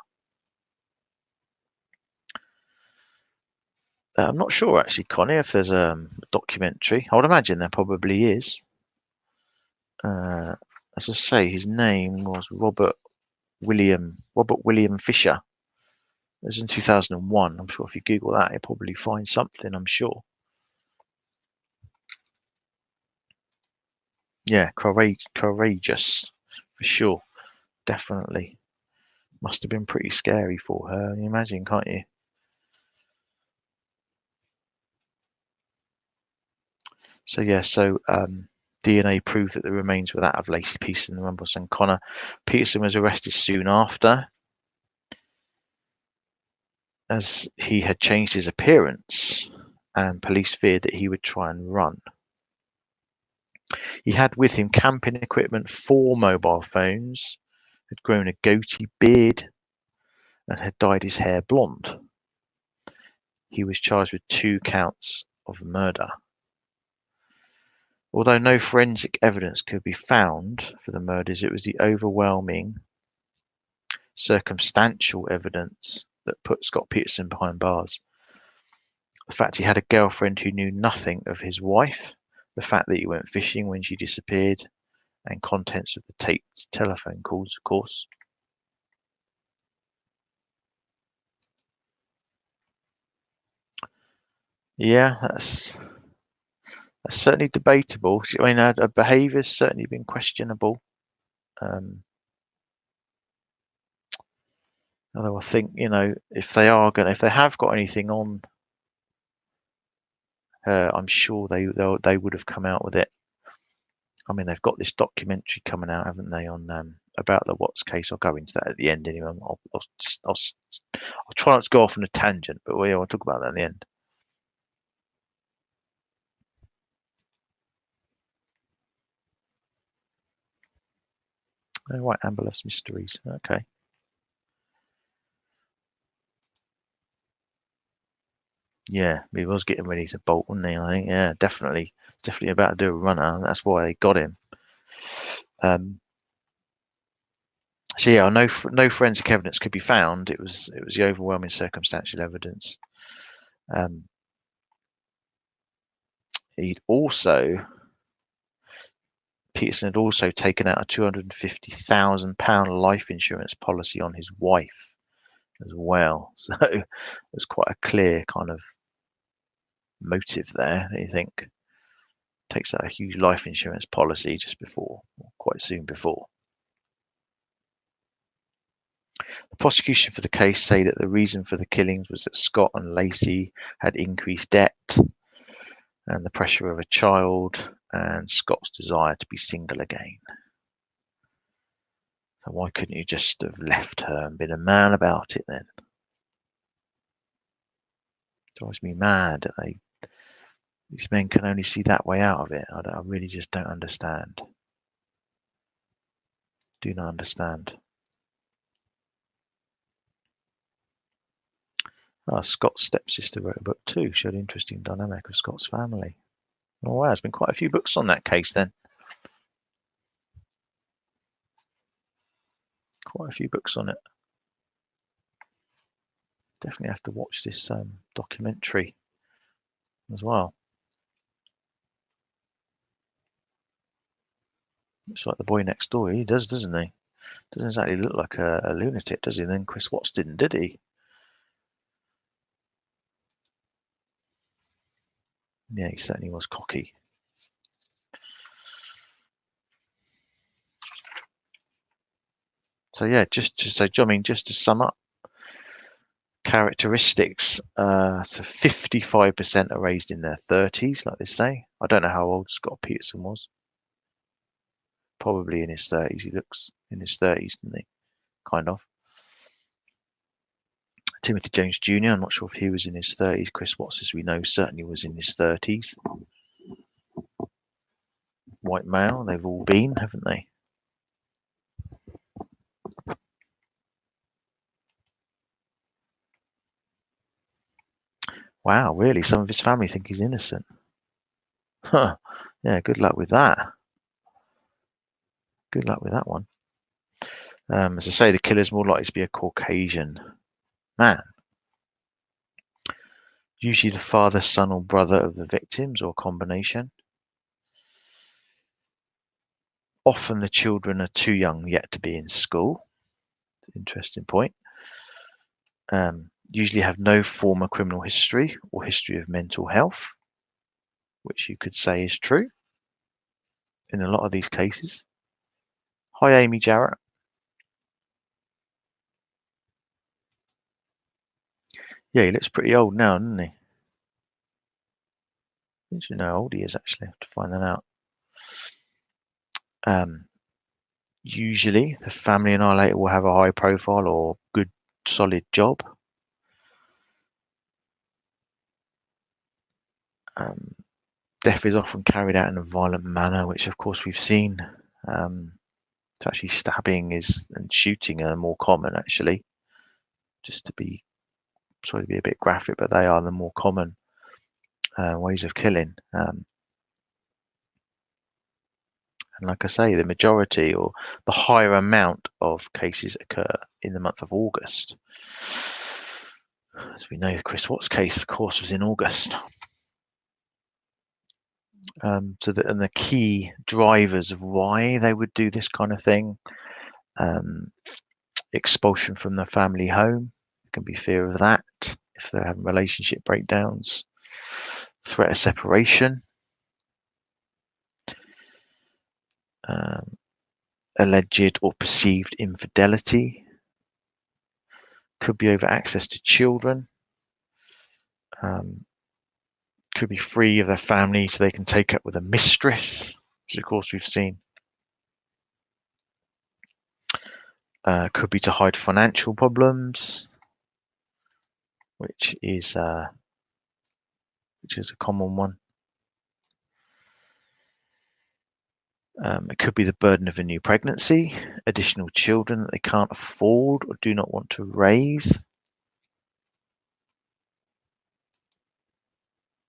I'm not sure, actually, Connie, if there's a documentary. I would imagine there probably is. As I say, his name was Robert William Fisher. It was in 2001. I'm sure if you Google that, you'll probably find something, I'm sure. Yeah, courageous, for sure. Definitely. Must have been pretty scary for her. You imagine, can't you? So yeah, DNA proved that the remains were that of Lacey Peterson and her son Connor. Peterson was arrested soon after, as he had changed his appearance, and police feared that he would try and run. He had with him camping equipment, 4 mobile phones, had grown a goatee beard, and had dyed his hair blonde. He was charged with 2 counts of murder. Although no forensic evidence could be found for the murders, it was the overwhelming circumstantial evidence that put Scott Peterson behind bars. The fact he had a girlfriend who knew nothing of his wife, the fact that he went fishing when she disappeared, and contents of the taped telephone calls, of course. Yeah, that's certainly debatable. I mean, her behaviour's certainly been questionable. Although I think, you know, if they have got anything on her, I'm sure they would have come out with it. I mean, they've got this documentary coming out, haven't they, on about the Watts case? I'll go into that at the end anyway. I'll try not to go off on a tangent, but I'll talk about that at the end. Oh, right, Amber loves mysteries. Okay. Yeah, he was getting ready to bolt, wasn't he? I think, yeah, definitely about to do a runner. That's why they got him. So yeah, no forensic evidence could be found. It was the overwhelming circumstantial evidence. Peterson had also taken out a £250,000 life insurance policy on his wife as well. So there's quite a clear kind of motive there. You think takes out a huge life insurance policy just before, or quite soon before. The prosecution for the case say that the reason for the killings was that Scott and Lacey had increased debt and the pressure of a child and Scott's desire to be single again. So why couldn't you just have left her and been a man about it then? It drives me mad that these men can only see that way out of it. I really just don't understand. Do not understand. Scott's stepsister wrote a book too, showed interesting dynamic of Scott's family. Oh wow, there's been quite a few books on that case then. Quite a few books on it. Definitely have to watch this documentary as well. Looks like the boy next door. He does, doesn't he? Doesn't exactly look like a lunatic, does he? And then Chris Watts didn't, did he? Yeah, he certainly was cocky. So yeah, just to sum up, characteristics. So 55% are raised in their 30s, like they say. I don't know how old Scott Peterson was. Probably in his 30s. He looks in his 30s, doesn't he? Kind of. Timothy James Jr., I'm not sure if he was in his 30s. Chris Watts, as we know, certainly was in his 30s. White male, they've all been, haven't they? Wow, really? Some of his family think he's innocent. Huh. Yeah, good luck with that. Good luck with that one. As I say, the killer's more likely to be a Caucasian man. Usually the father, son, or brother of the victims, or a combination. Often the children are too young yet to be in school. Interesting point. Usually have no former criminal history or history of mental health, which you could say is true in a lot of these cases. Hi, Amy Jarrett. Yeah, he looks pretty old now, doesn't he? I don't know how old he is, actually. I have to find that out. Usually, the family annihilator will have a high profile or good, solid job. Death is often carried out in a violent manner, which of course we've seen. So actually stabbing and shooting are more common, actually. Just to be, sorry to be a bit graphic, but they are the more common ways of killing. And like I say, the majority or the higher amount of cases occur in the month of August. As we know, Chris Watts' case, of course, was in August. And the key drivers of why they would do this kind of thing: expulsion from the family home, there can be fear of that if they're having relationship breakdowns, threat of separation, alleged or perceived infidelity, could be over access to children, could be free of their family so they can take up with a mistress, which of course we've seen. Could be to hide financial problems, which is a common one. It could be the burden of a new pregnancy, additional children that they can't afford or do not want to raise.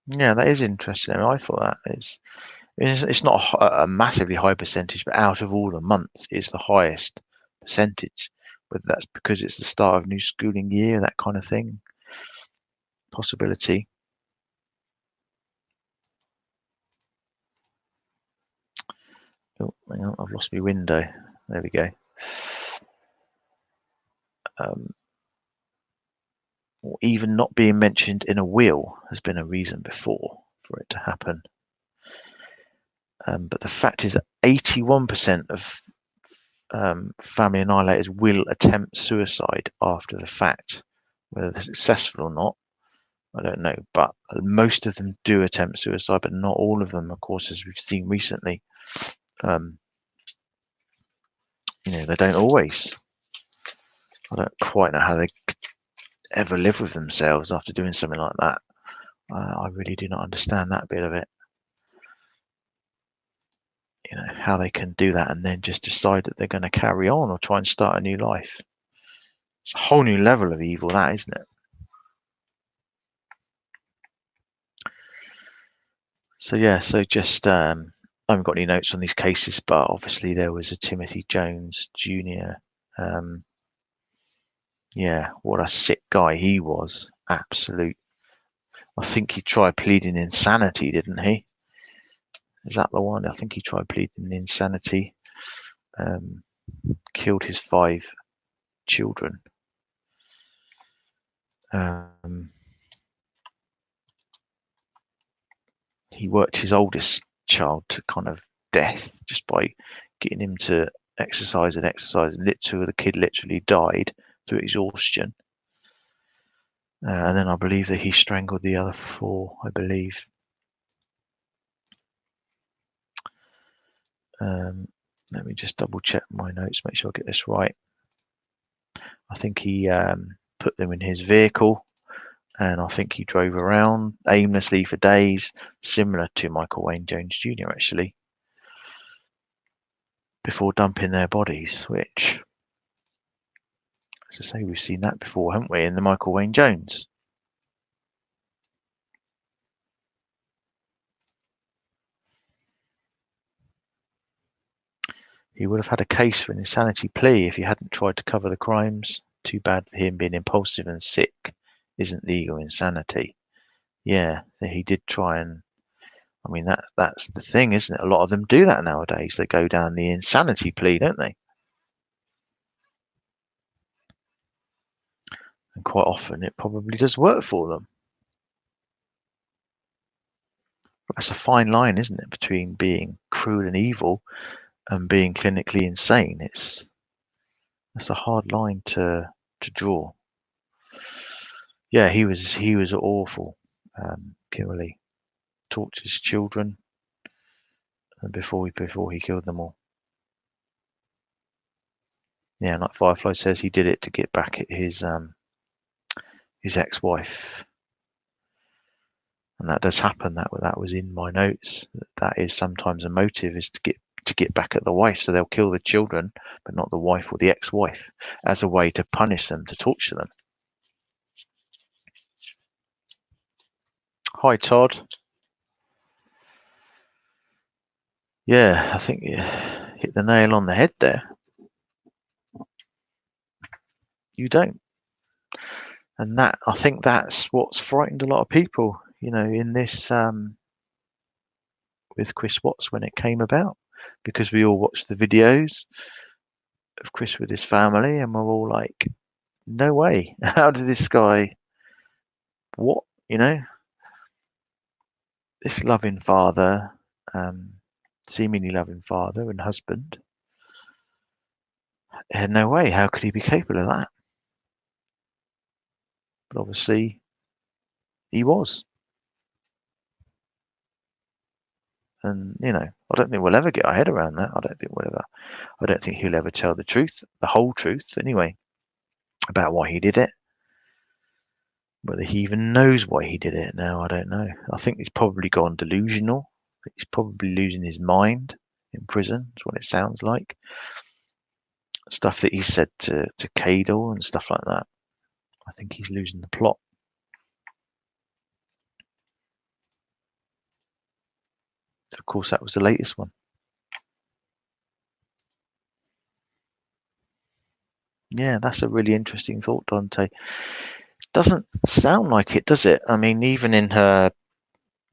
Yeah, that is interesting. I thought that it's not a massively high percentage, but out of all the months, it's the highest percentage. Whether that's because it's the start of new schooling year, that kind of thing. Possibility. Oh, hang on, I've lost my window. There we go. Or even not being mentioned in a will has been a reason before for it to happen. But the fact is that 81% of family annihilators will attempt suicide after the fact. Whether they're successful or not, I don't know. But most of them do attempt suicide, but not all of them, of course, as we've seen recently. They don't always. I don't quite know how they could ever live with themselves after doing something like that. I really do not understand that bit of it. How they can do that and then just decide that they're going to carry on or try and start a new life. It's a whole new level of evil, that, isn't it? So yeah, just I haven't got any notes on these cases, but obviously there was a Timothy Jones Jr. Yeah, what a sick guy he was. Absolute. I think he tried pleading insanity, didn't he? Is that the one? I think he tried pleading insanity. Killed his 5 children. He worked his oldest child to kind of death just by getting him to exercise until the kid literally died through exhaustion. And then I believe that he strangled the other 4, I believe. Let me just double check my notes, make sure I get this right. I think he put them in his vehicle, and I think he drove around aimlessly for days, similar to Michael Wayne Jones Jr. actually, before dumping their bodies, which, as I say, we've seen that before, haven't we, in the Michael Wayne Jones? He would have had a case for an insanity plea if he hadn't tried to cover the crimes. Too bad for him, being impulsive and sick isn't legal insanity. Yeah, he did try and, I mean, that's the thing, isn't it? A lot of them do that nowadays. They go down the insanity plea, don't they? And quite often it probably does work for them. But that's a fine line, isn't it, between being cruel and evil and being clinically insane. That's a hard line to draw. Yeah, he was awful. Purely tortured his children, and before he killed them all. Yeah, like Firefly says, he did it to get back at his ex-wife, and that does happen. That was in my notes. That is sometimes a motive, is to get back at the wife, so they'll kill the children, but not the wife or the ex-wife, as a way to punish them, to torture them. Hi, Todd. Yeah, I think you hit the nail on the head there. You don't. And that, I think that's what's frightened a lot of people, in this with Chris Watts when it came about, because we all watched the videos of Chris with his family and we're all like, no way. How did this guy, what, this loving father, seemingly loving father and husband, no way. How could he be capable of that? But obviously he was. And, I don't think we'll ever get our head around that. I don't think he'll ever tell the truth, the whole truth anyway, about why he did it. Whether he even knows why he did it now, I don't know. I think he's probably gone delusional. He's probably losing his mind in prison, is what it sounds like. Stuff that he said to Cadle and stuff like that. I think he's losing the plot. Of course, that was the latest one. Yeah, that's a really interesting thought, Dante. Doesn't sound like it, does it? I mean, even in her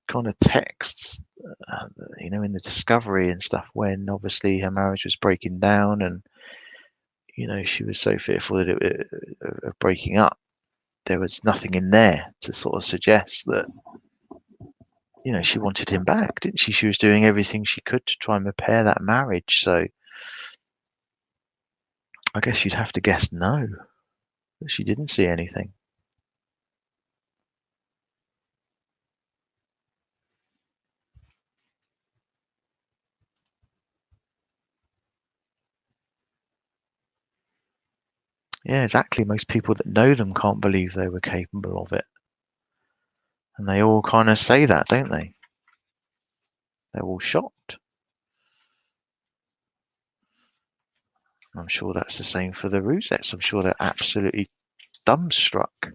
kind of texts, in the discovery and stuff, when obviously her marriage was breaking down and, she was so fearful that of breaking up, there was nothing in there to sort of suggest that, she wanted him back, didn't she? She was doing everything she could to try and repair that marriage. So I guess you'd have to guess no, that she didn't see anything. Yeah, exactly. Most people that know them can't believe they were capable of it. And they all kind of say that, don't they? They're all shocked. I'm sure that's the same for the Roussettes. I'm sure they're absolutely dumbstruck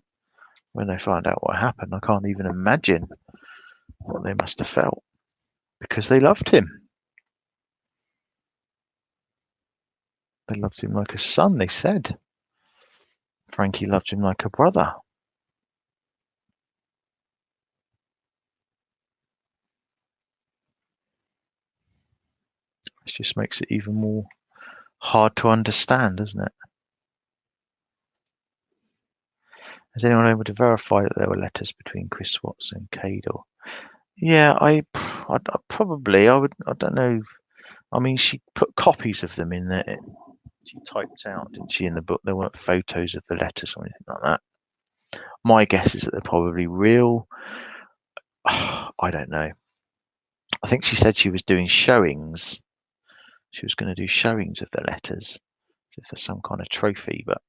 when they find out what happened. I can't even imagine what they must have felt because they loved him. They loved him like a son, they said. Frankie loved him like a brother. It just makes it even more hard to understand, doesn't it? Is anyone able to verify that there were letters between Chris Watts and Cador? Yeah, I probably, I would, I don't know. I mean, she put copies of them in there. She typed out, didn't she, in the book? There weren't photos of the letters or anything like that. My guess is that they're probably real. I don't know. I think she said she was doing showings. She was going to do showings of the letters, if there's some kind of trophy, but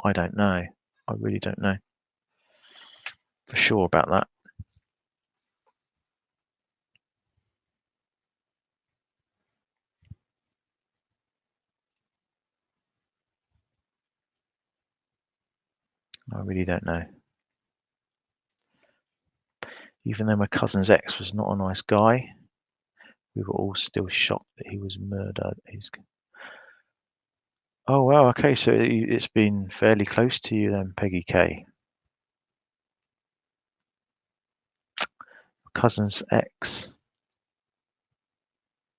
I don't know. I really don't know for sure about that. I really don't know. Even though my cousin's ex was not a nice guy, we were all still shocked that he was murdered. Oh wow, okay, so it's been fairly close to you then, Peggy K. Cousin's ex.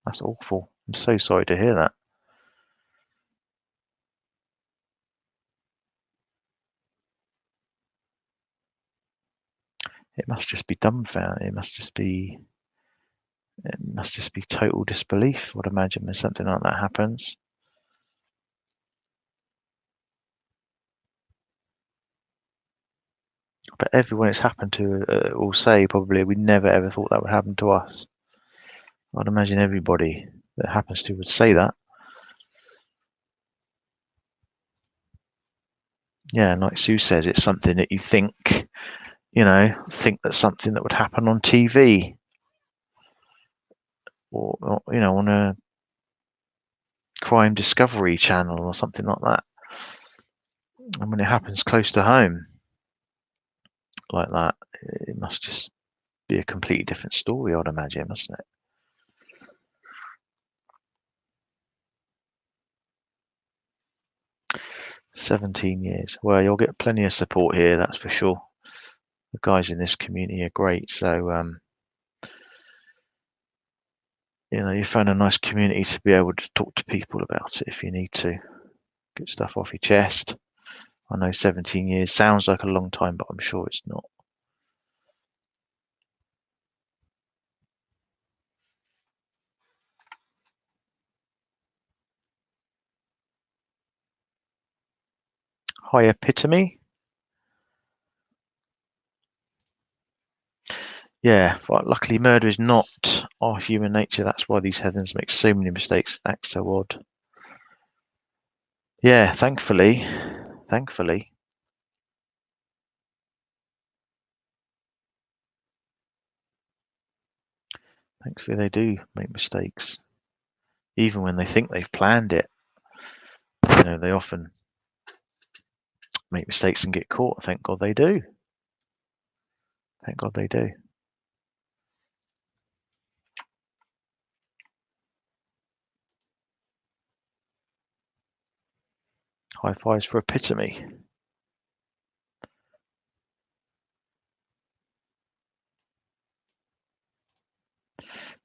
That's awful. I'm so sorry to hear that. It must just be dumbfounded. It must just be total disbelief, I would imagine, when something like that happens. But everyone it's happened to will say probably we never ever thought that would happen to us. I'd imagine everybody that happens to would say that. Yeah, and like Sue says, it's something that you think that's something that would happen on TV or on a crime discovery channel or something like that. And when it happens close to home like that, it must just be a completely different story, I'd imagine, mustn't it? $17 years. Well, you'll get plenty of support here, that's for sure. The guys in this community are great, so you found a nice community to be able to talk to people about it if you need to get stuff off your chest. I know 17 years sounds like a long time, but I'm sure it's not. Hi, Epitome. Yeah, but luckily murder is not our human nature. That's why these heathens make so many mistakes and act so odd. Yeah, thankfully. Thankfully they do make mistakes. Even when they think they've planned it. They often make mistakes and get caught. Thank God they do. Thank God they do. High fives for Epitome.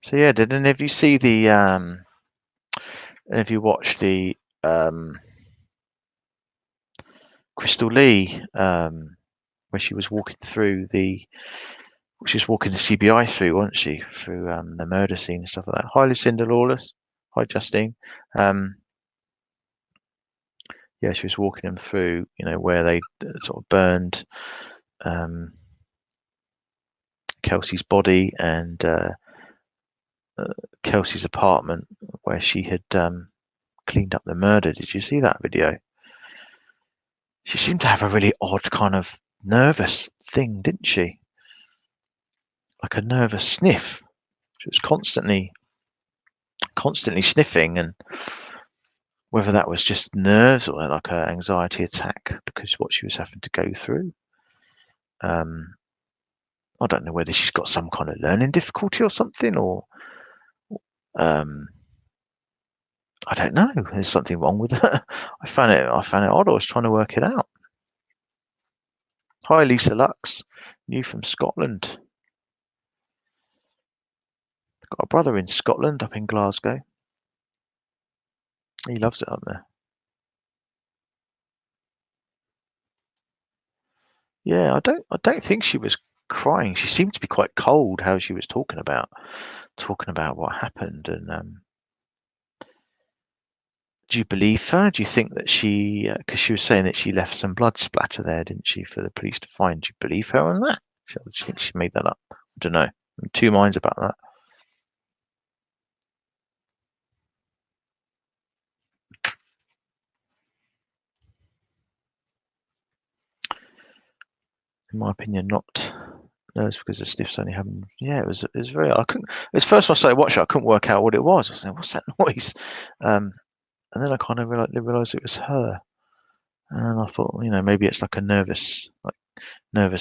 So yeah, did any of you see the and if you watch the Crystal Lee when she was walking through she was walking the CBI through, wasn't she? Through the murder scene and stuff like that. Hi Lucinda Lawless. Hi Justine. Yeah, she was walking them through, where they sort of burned Kelsey's body and Kelsey's apartment where she had cleaned up the murder. Did you see that video? She seemed to have a really odd kind of nervous thing, didn't she? Like a nervous sniff. She was constantly sniffing, and whether that was just nerves or like an anxiety attack because what she was having to go through. I don't know whether she's got some kind of learning difficulty or something, or I don't know. There's something wrong with her. I found it odd. I was trying to work it out. Hi, Lisa Lux, new from Scotland. Got a brother in Scotland, up in Glasgow. He loves it up there. Yeah, I don't think she was crying. She seemed to be quite cold how she was talking about what happened. And do you believe her? Do you think that she, because she was saying that she left some blood splatter there, didn't she, for the police to find? Do you believe her on that? I just think she made that up. I don't know. I'm in two minds about that. In my opinion, not. No, it's because the sniffs only happened. Yeah, it was very. I couldn't. It's first when I started watching, I couldn't work out what it was. I was saying, "What's that noise?" And then I kind of realized it was her. And I thought, maybe it's like a nervous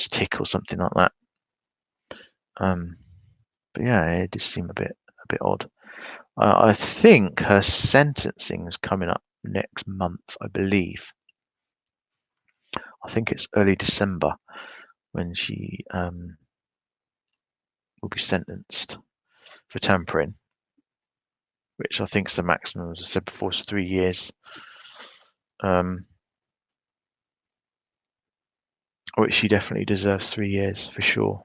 tick or something like that. But yeah, it did seem a bit odd. I think her sentencing is coming up next month, I believe. I think it's early December when she will be sentenced for tampering, which I think is the maximum, as I said before, is 3 years. Which she definitely deserves 3 years for sure.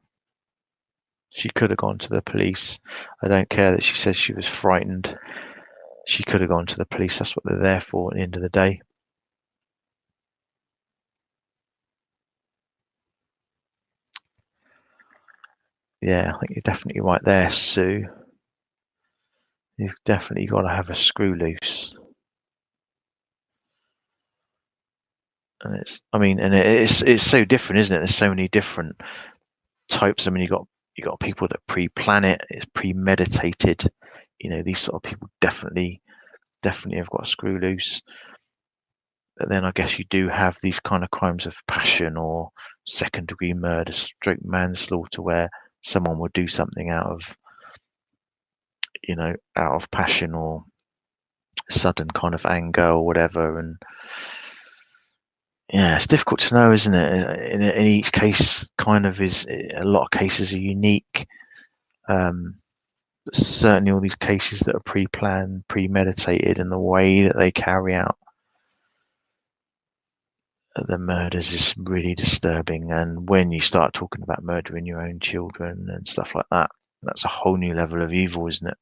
She could have gone to the police. I don't care that she says she was frightened. She could have gone to the police. That's what they're there for at the end of the day. Yeah, I think you're definitely right there, Sue. You've definitely got to have a screw loose. And it's so different, isn't it? There's so many different types. I mean, you got people that pre-plan it. It's premeditated. These sort of people definitely have got a screw loose. But then I guess you do have these kind of crimes of passion or second-degree murder, stroke manslaughter, where someone would do something out of passion or sudden kind of anger or whatever. And yeah, it's difficult to know, isn't it? In each case, kind of is a lot of cases are unique. Certainly, all these cases that are pre-planned, premeditated, and the way that they carry out the murders is really disturbing. And when you start talking about murdering your own children and stuff like that, that's a whole new level of evil, isn't it?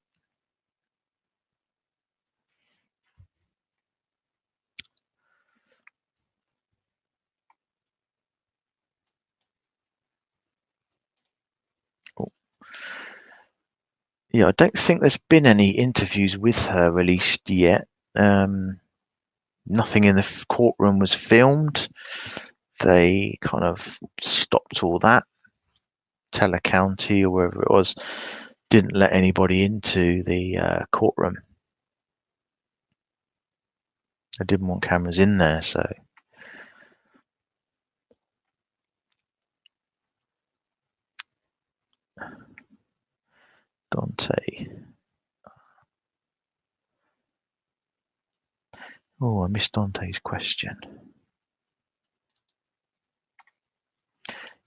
Yeah, I don't think there's been any interviews with her released yet. Nothing in the courtroom was filmed. They kind of stopped all that. Teller County or wherever it was didn't let anybody into the courtroom. They didn't want cameras in there, so. Dante. Oh, I missed Dante's question.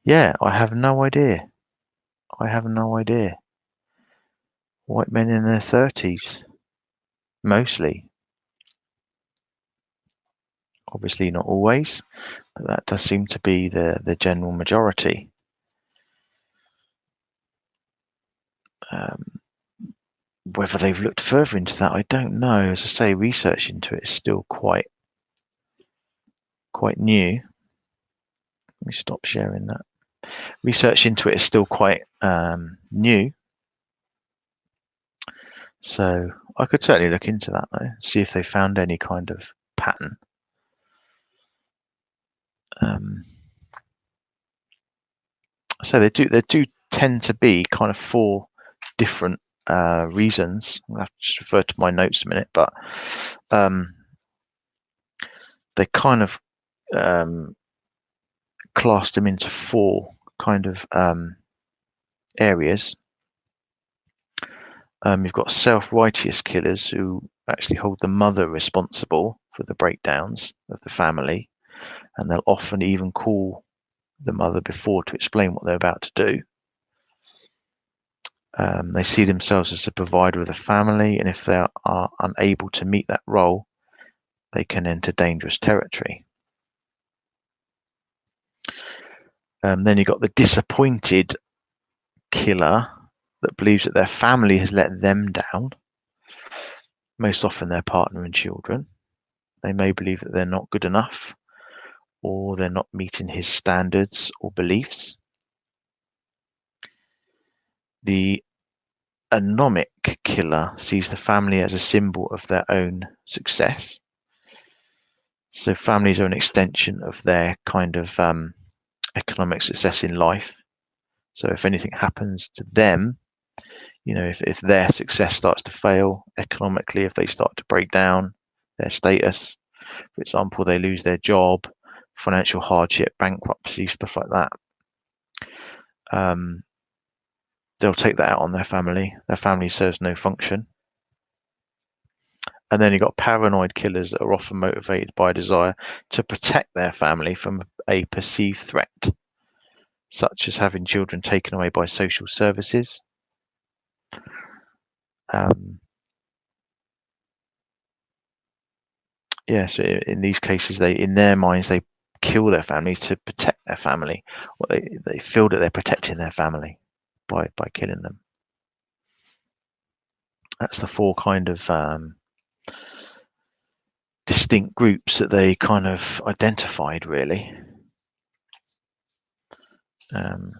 Yeah, I have no idea. White men in their 30s, mostly. Obviously not always, but that does seem to be the general majority. Whether they've looked further into that, I don't know. As I say, research into it is still quite quite new. Let me stop sharing that. Research into it is still quite new. So I could certainly look into that though, see if they found any kind of pattern. So they do tend to be kind of 4 different reasons. I'll have to just refer to my notes a minute, but they kind of classed them into 4 kind of areas. You've got self-righteous killers who actually hold the mother responsible for the breakdowns of the family, and they'll often even call the mother before to explain what they're about to do. They see themselves as the provider of the family, and if they are unable to meet that role, they can enter dangerous territory. Then you've got the disappointed killer that believes that their family has let them down, most often their partner and children. They may believe that they're not good enough, or they're not meeting his standards or beliefs. The anomic killer sees the family as a symbol of their own success. So families are an extension of their kind of economic success in life. So if anything happens to them, if their success starts to fail economically, if they start to break down their status, for example, they lose their job, financial hardship, bankruptcy, stuff like that, they'll take that out on their family. Their family serves no function. And then you've got paranoid killers that are often motivated by a desire to protect their family from a perceived threat, such as having children taken away by social services. So in these cases, in their minds, they kill their family to protect their family. Or they feel that they're protecting their family by killing them. That's the 4 kind of distinct groups that they kind of identified, really. But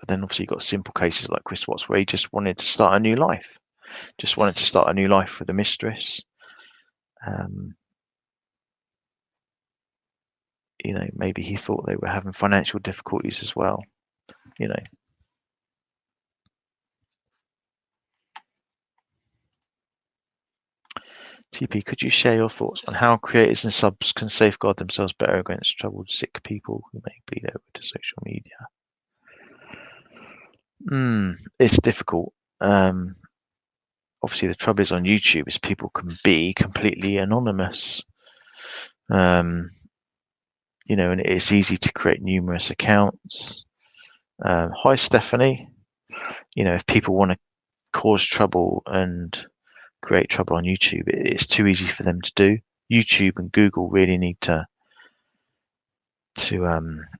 then obviously you've got simple cases like Chris Watts, where he just wanted to start a new life. Just wanted to start a new life with a mistress. Maybe he thought they were having financial difficulties as well. TP, could you share your thoughts on how creators and subs can safeguard themselves better against troubled, sick people who may bleed over to social media? It's difficult. Obviously, the trouble is on YouTube is people can be completely anonymous. And it's easy to create numerous accounts. Hi, Stephanie. If people want to cause trouble and create trouble on YouTube, it's too easy for them to do. YouTube and Google really need to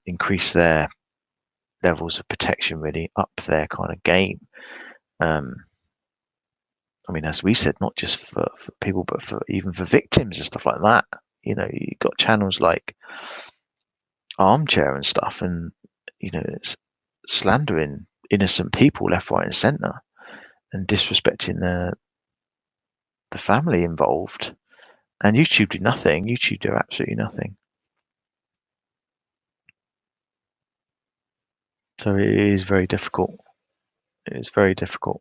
increase their levels of protection, really up their kind of game. As we said, not just for people, but even for victims and stuff like that. You've got channels like Armchair and stuff, and it's slandering innocent people left, right, and centre, and disrespecting the family involved. And YouTube do nothing. YouTube do absolutely nothing. So it is very difficult. It is very difficult.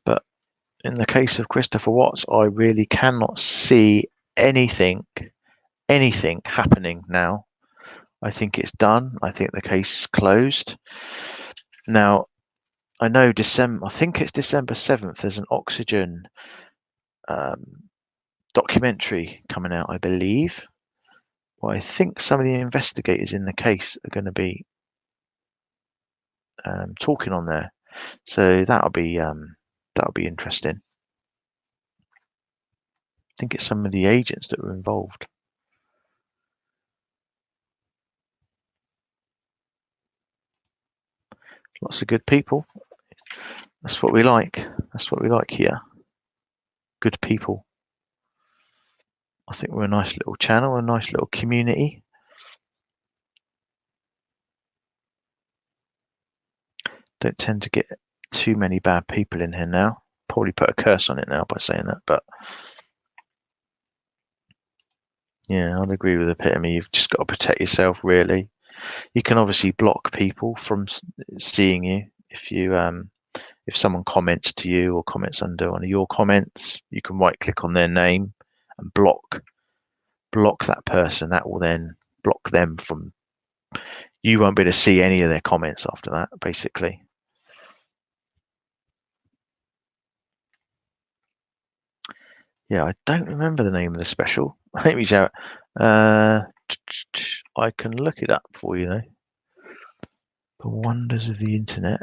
But in the case of Christopher Watts, I really cannot see anything happening now. I think it's done. I think the case is closed. Now, I know I think it's December 7th, there's an Oxygen documentary coming out, I believe. Well, I think some of the investigators in the case are going to be talking on there. So that'll be interesting. I think it's some of the agents that were involved. Lots of good people. That's what we like. That's what we like here. Good people. I think we're a nice little channel, a nice little community. Don't tend to get too many bad people in here now. Probably put a curse on it now by saying that, but yeah, I'd agree with Epitome. You've just got to protect yourself, really. You can obviously block people from seeing you if someone comments to you or comments under one of your comments. You can right click on their name and block that person. That will then block them from. You won't be able to see any of their comments after that, basically. Yeah, I don't remember the name of the special. Let me show it. I can look it up for you though. The wonders of the internet.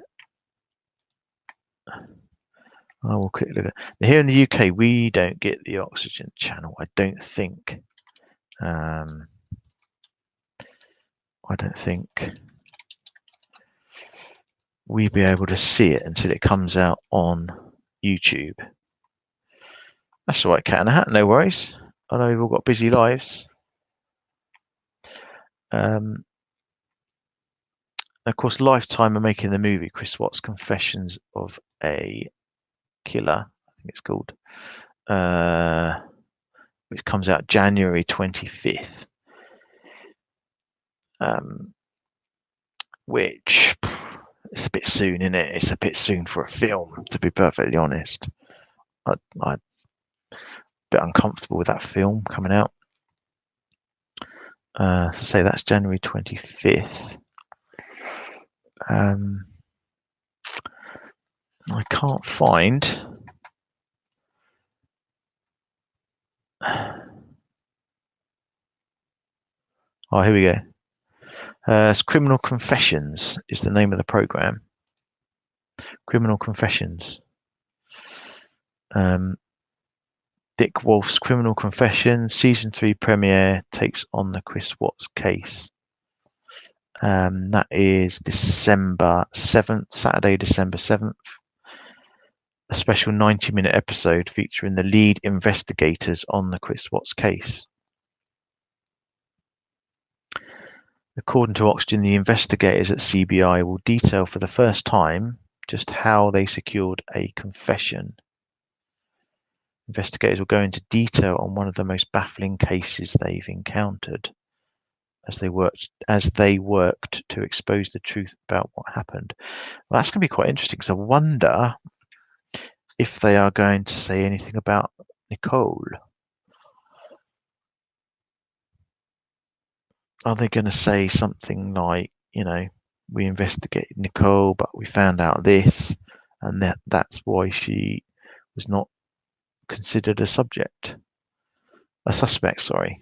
I will quickly look at it. Here in the UK, we don't get the Oxygen channel. I don't think. I don't think we'd be able to see it until it comes out on YouTube. That's all right, Cat in a Hat. No worries. I know we've all got busy lives. Of course, Lifetime are making the movie Chris Watts Confessions of a Killer, I think it's called, which comes out January 25th. Which it's a bit soon, isn't it? It's a bit soon for a film, to be perfectly honest. I'm a bit uncomfortable with that film coming out. So say that's January 25th. I can't find. Oh, here we go. It's Criminal Confessions is the name of the program. Criminal Confessions. Dick Wolf's Criminal Confessions season 3 premiere takes on the Chris Watts case. That is December 7th, Saturday, December 7th. A special 90-minute episode featuring the lead investigators on the Chris Watts case. According to Oxygen, the investigators at CBI will detail for the first time just how they secured a confession. Investigators will go into detail on one of the most baffling cases they've encountered as they worked to expose the truth about what happened. Well, that's going to be quite interesting because I wonder if they are going to say anything about Nicole. Are they going to say something like, we investigated Nicole, but we found out this, and that's why she was not considered a suspect, sorry.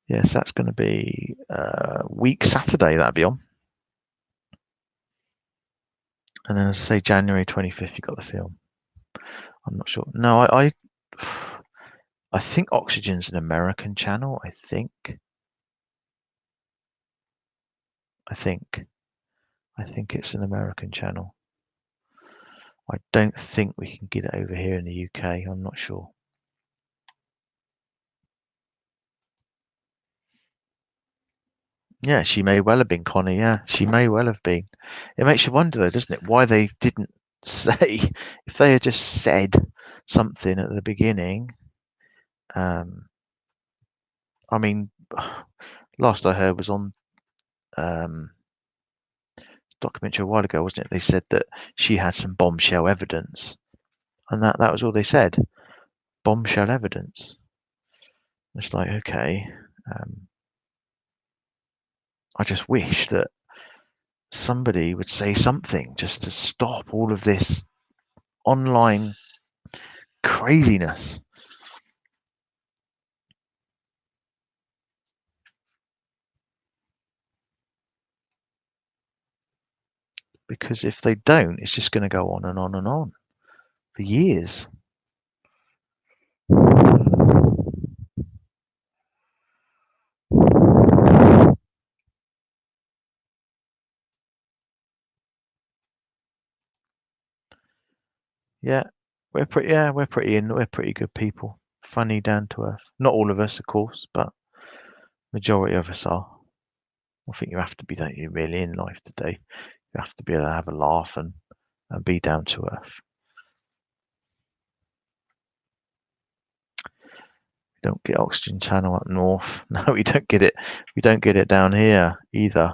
Yes, that's going to be week Saturday, that'll be on. And then, as I say, January 25th, you got the film. I'm not sure. No, I think Oxygen's an American channel. I think it's an American channel. I don't think we can get it over here in the UK. I'm not sure. Yeah, she may well have been, Connie. Yeah, she may well have been. It makes you wonder, though, doesn't it, why they didn't say, if they had just said something at the beginning. I mean, last I heard was on documentary a while ago, wasn't it? They said that she had some bombshell evidence, and that was all they said. Bombshell evidence. It's like, okay. I just wish that somebody would say something just to stop all of this online craziness. Because if they don't, it's just going to go on and on and on for years. Yeah, we're pretty good people. Funny, down to earth. Not all of us, of course, but majority of us are. I think you have to be, don't you, really, in life today? You have to be able to have a laugh and be down to earth. We don't get Oxygen Channel up north. No, we don't get it. We don't get it down here either.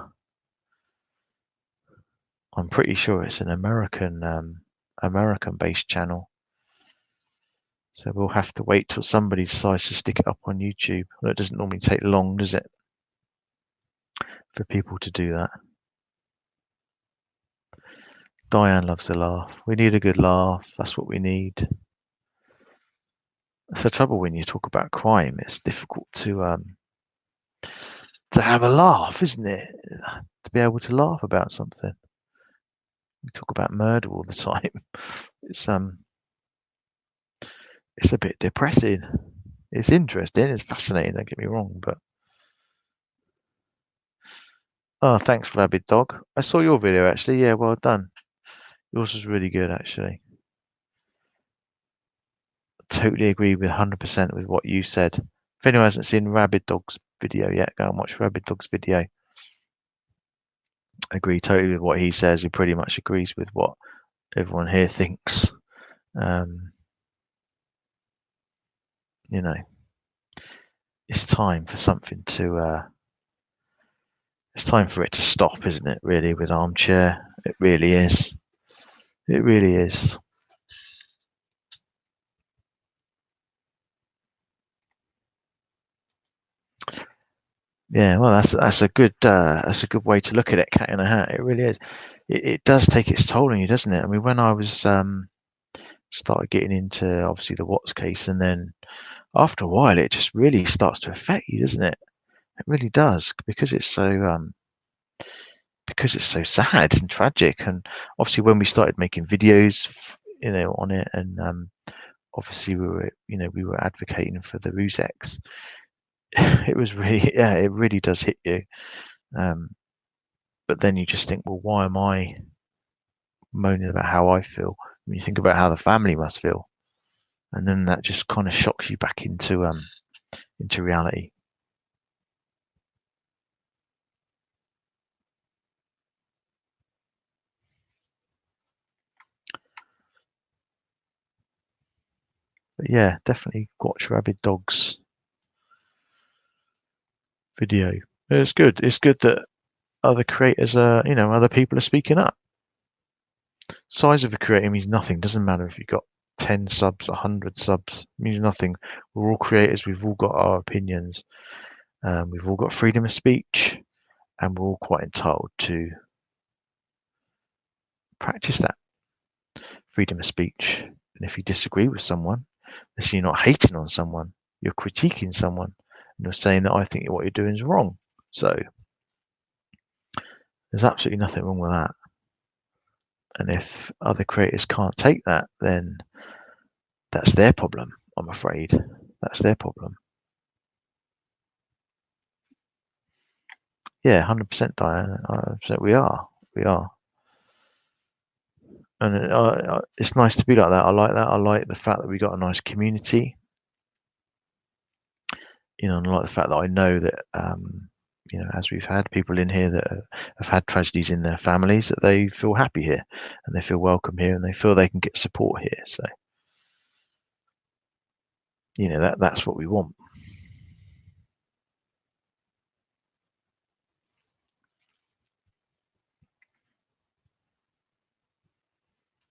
I'm pretty sure it's an American-based channel. So we'll have to wait till somebody decides to stick it up on YouTube. Well, it doesn't normally take long, does it, for people to do that? Diane loves a laugh. We need a good laugh. That's what we need. That's the trouble when you talk about crime. It's difficult to have a laugh, isn't it? To be able to laugh about something. We talk about murder all the time. It's a bit depressing. It's interesting. It's fascinating. Don't get me wrong, but oh, thanks, Rabid Dog. I saw your video actually. Yeah, well done. Yours was really good actually. Totally agree with 100% with what you said. If anyone hasn't seen Rabid Dog's video yet, go and watch Rabid Dog's video. Agree totally with what he says. He pretty much agrees with what everyone here thinks. You know, it's time for something to. It's time for it to stop, isn't it? Really, with Armchair, it really is. It really is. Yeah, well, that's a good way to look at it. Cat in a hat. It really is. It does take its toll on you, doesn't it? I mean, when I was started getting into obviously the Watts case, and then after a while, it just really starts to affect you, doesn't it? It really does because it's so sad and tragic. And obviously, when we started making videos, on it, and obviously we were advocating for the Rusex. It was really, yeah, it really does hit you. But then you just think, well, why am I moaning about how I feel? When you think about how the family must feel, and then that just kind of shocks you back into reality. But yeah, definitely watch Rabid Dog's video. It's good. It's good that other creators are, other people are speaking up. Size of a creator means nothing. Doesn't matter if you've got 10 subs, 100 subs. It means nothing. We're all creators. We've all got our opinions. We've all got freedom of speech, and we're all quite entitled to practice that freedom of speech. And if you disagree with someone, so you're not hating on someone, you're critiquing someone, and you're saying that I think what you're doing is wrong. So there's absolutely nothing wrong with that. And if other creators can't take that, then that's their problem, I'm afraid. That's their problem. Yeah, 100%, Diane. 100%, we are. We are. And it's nice to be like that. I like that. I like the fact that we got a nice community. And I like the fact that I know that, as we've had people in here that have had tragedies in their families, that they feel happy here and they feel welcome here and they feel they can get support here. So, that's what we want.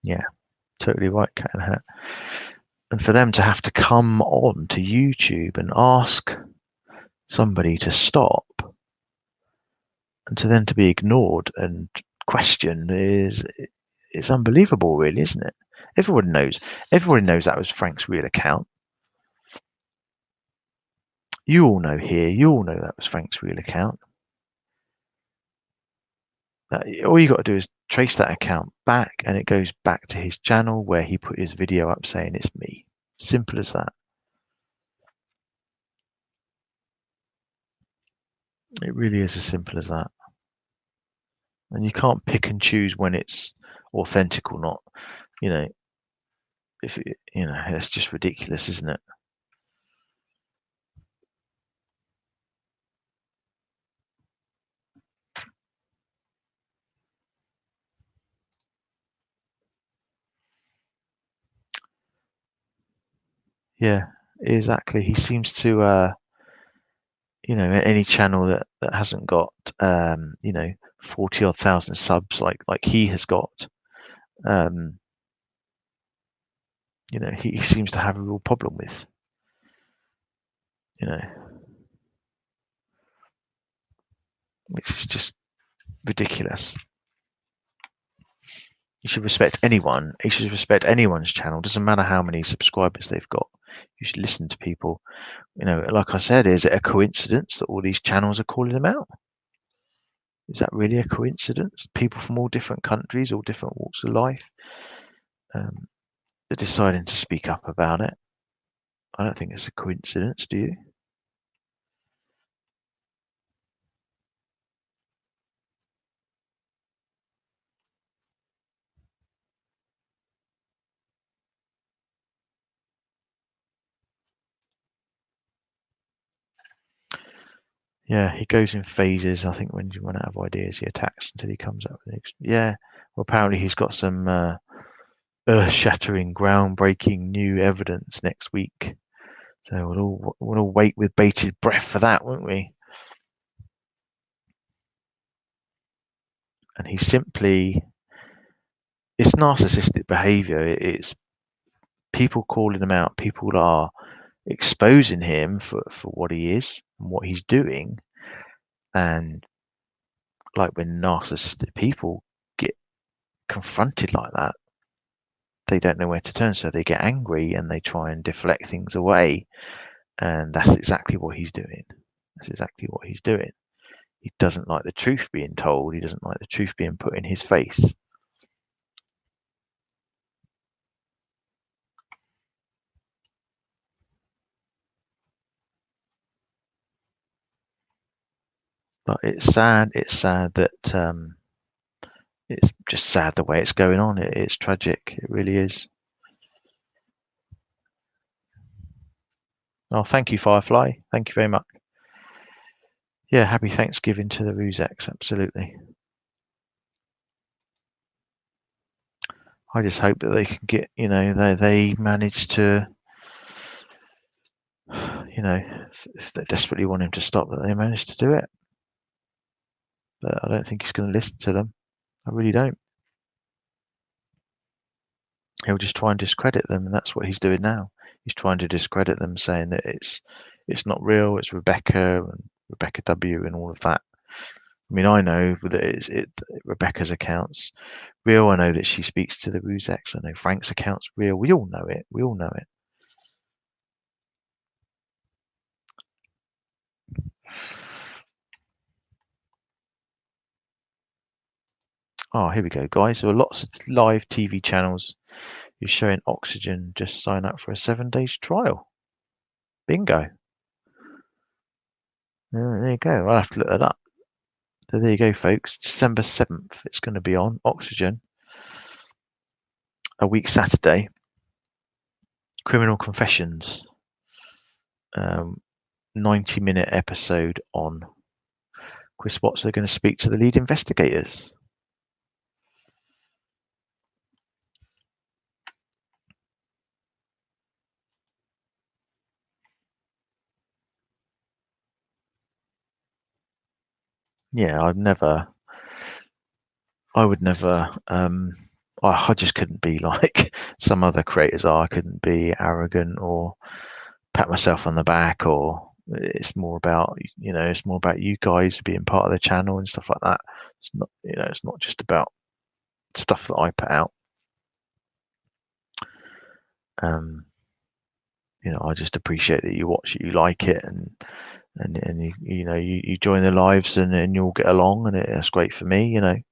Yeah, totally right, Cat and Hat. And for them to have to come on to YouTube and ask somebody to stop, and to then to be ignored and questioned it's unbelievable, really, isn't it? Everybody knows that was Frank's real account. You all know that was Frank's real account. All you got to do is trace that account back, and it goes back to his channel where he put his video up saying it's me. Simple as that. It really is as simple as that. And you can't pick and choose when it's authentic or not. if it, it's just ridiculous, isn't it? Yeah, exactly. He seems to, any channel that hasn't got, 40 odd thousand subs like he has got, um, he seems to have a real problem with, which is just ridiculous. You should respect anyone. You should respect anyone's channel. Doesn't matter how many subscribers they've got. You should listen to people. Like I said, is it a coincidence that all these channels are calling them out? Is that really a coincidence? People from all different countries, all different walks of life, are deciding to speak up about it. I don't think it's a coincidence, do you? Yeah, he goes in phases. I think when you run out of ideas, he attacks until he comes up with it. Yeah, well, apparently he's got some earth-shattering, groundbreaking new evidence next week. So we'll all wait with bated breath for that, won't we? And he's simply, it's narcissistic behavior. It's people calling him out. People are exposing him for what he is and what he's doing. And like when narcissistic people get confronted like that, they don't know where to turn. So they get angry and they try and deflect things away. And that's exactly what he's doing. That's exactly what he's doing. He doesn't like the truth being told. He doesn't like the truth being put in his face. But it's sad. It's sad that it's just sad the way it's going on. It's tragic. It really is. Oh, thank you, Firefly. Thank you very much. Yeah, happy Thanksgiving to the Rusex. Absolutely. I just hope that they can get, they manage to, if they desperately want him to stop, that they manage to do it. But I don't think he's going to listen to them. I really don't. He'll just try and discredit them, and that's what he's doing now. He's trying to discredit them, saying that it's not real. It's Rebecca and Rebecca W. and all of that. I mean, I know that Rebecca's account's real. I know that she speaks to the Rusex. I know Frank's account's real. We all know it. We all know it. Oh, here we go, guys. There are lots of live TV channels who's showing Oxygen. Just sign up for a 7 days trial. Bingo. There you go. I'll have to look that up. So there you go, folks. December 7th, it's going to be on Oxygen. A week Saturday. Criminal Confessions. 90-minute episode on Chris Watts. They're going to speak to the lead investigators. Yeah, I would never, I just couldn't be like some other creators are. I couldn't be arrogant or pat myself on the back, or it's more about, it's more about you guys being part of the channel and stuff like that. It's not, it's not just about stuff that I put out. I just appreciate that you watch it, you like it, and you join the lives and you'll get along, and it's great for me, and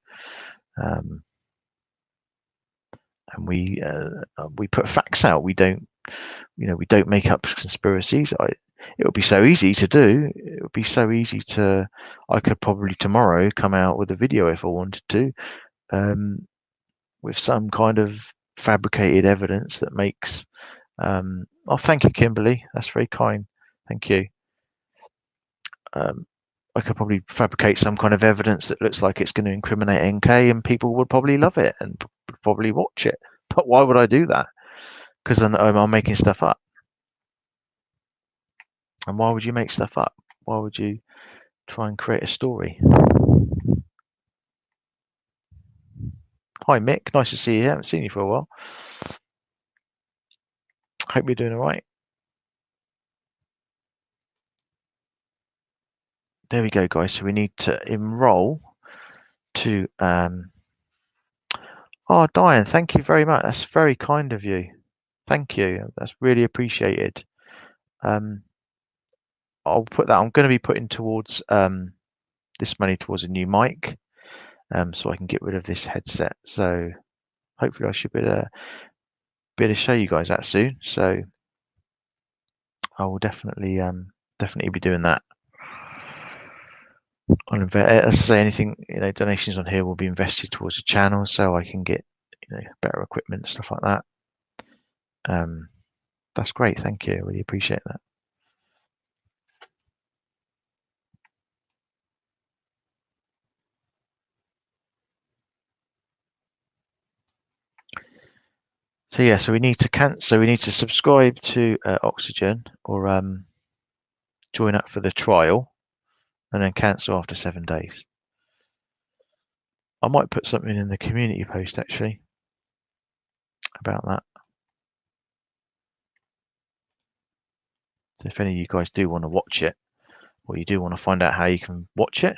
we put facts out. We don't make up conspiracies. It would be so easy to do. It would be so easy to. I could probably tomorrow come out with a video if I wanted to, with some kind of fabricated evidence that makes. Oh, thank you, Kimberly. That's very kind. Thank you. I could probably fabricate some kind of evidence that looks like it's going to incriminate NK, and people would probably love it and probably watch it. But why would I do that? Because I'm making stuff up. And why would you make stuff up? Why would you try and create a story? Hi, Mick. Nice to see you. I haven't seen you for a while. Hope you're doing all right. There we go, guys. So we need to enroll to. Oh, Diane, thank you very much. That's very kind of you. Thank you. That's really appreciated. I'll put that. I'm going to be putting towards this money towards a new mic, so I can get rid of this headset. So hopefully I should be able to show you guys that soon. So I will definitely be doing that. As I say, anything donations on here will be invested towards the channel, so I can get better equipment, stuff like that. That's great. Thank you. I really appreciate that. So yeah, so we need to cancel. So we need to subscribe to Oxygen or join up for the trial, and then cancel after 7 days. I might put something in the community post actually about that. So if any of you guys do want to watch it, or you do want to find out how you can watch it,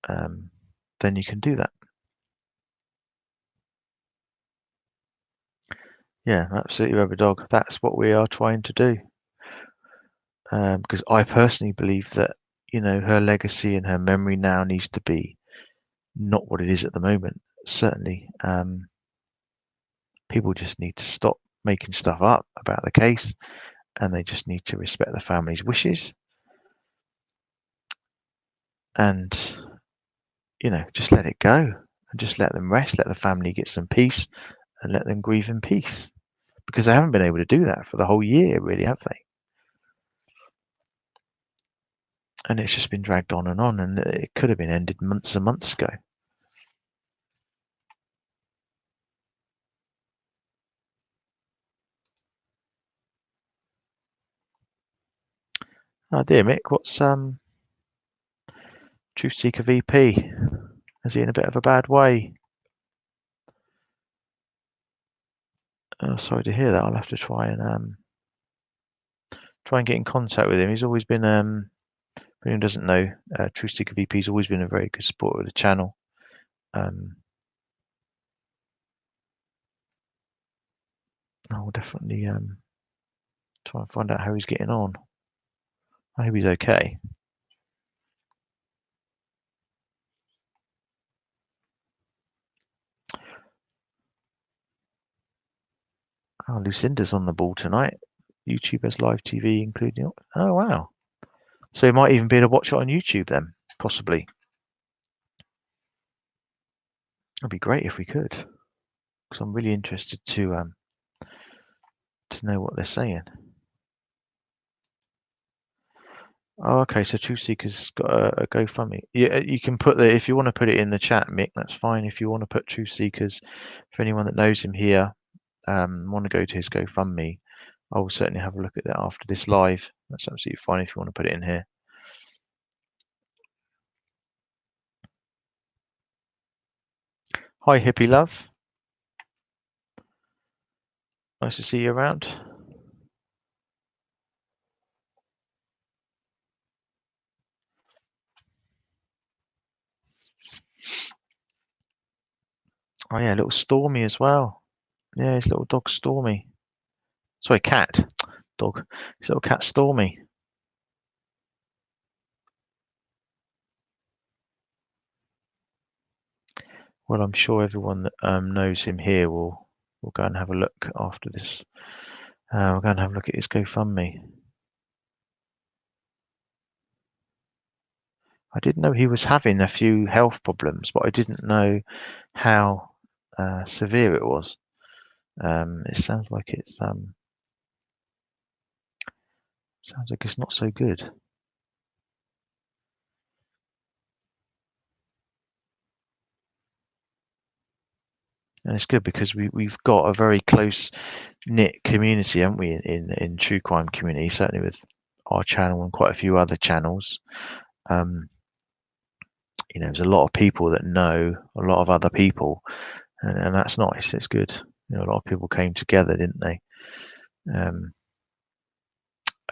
then you can do that. Yeah, absolutely, Rubber Dog. That's what we are trying to do. Because I personally believe that her legacy and her memory now needs to be not what it is at the moment. Certainly, people just need to stop making stuff up about the case, and they just need to respect the family's wishes, and just let it go, and just let them rest, let the family get some peace, and let them grieve in peace, because they haven't been able to do that for the whole year, really, have they? And it's just been dragged on, and it could have been ended months and months ago. Oh dear, Mick, what's Truth Seeker VP? Is he in a bit of a bad way? Oh, sorry to hear that. I'll have to try and get in contact with him. He's always been for anyone who doesn't know, Truth Seeker VP's always been a very good supporter of the channel. I'll definitely try and find out how he's getting on. I hope he's okay. Oh, Lucinda's on the ball tonight. YouTube has live TV, including. Oh wow! So he might even be able to watch it on YouTube then, possibly. That'd be great if we could, because I'm really interested to know what they're saying. Oh, okay. So Truth Seeker's got a GoFundMe. Yeah, you can put if you want to put it in the chat, Mick. That's fine. If you want to put Truth Seekers, for anyone that knows him here, want to go to his GoFundMe, I will certainly have a look at that after this live. That's absolutely fine if you want to put it in here. Hi, hippie love. Nice to see you around. Oh yeah, little Stormy as well. Yeah, his little dog Stormy. Sorry, cat. Dog. His little cat Stormy. Well, I'm sure everyone that knows him here will go and have a look after this. We'll go and have a look at his GoFundMe. I didn't know he was having a few health problems, but I didn't know how severe it was. It sounds like it's not so good. And it's good because we've got a very close knit community, haven't we, in true crime community, certainly with our channel and quite a few other channels. There's a lot of people that know a lot of other people, and that's nice. It's good. A lot of people came together, didn't they,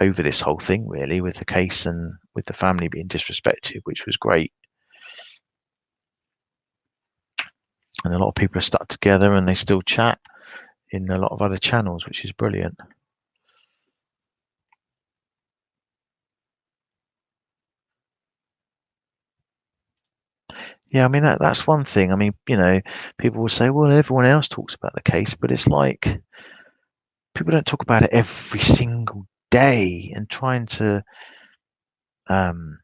over this whole thing, really, with the case and with the family being disrespected, which was great. And a lot of people are stuck together, and they still chat in a lot of other channels, which is brilliant. Yeah, I mean that's one thing. I mean, people will say, well, everyone else talks about the case, but it's like people don't talk about it every single day, and trying to um,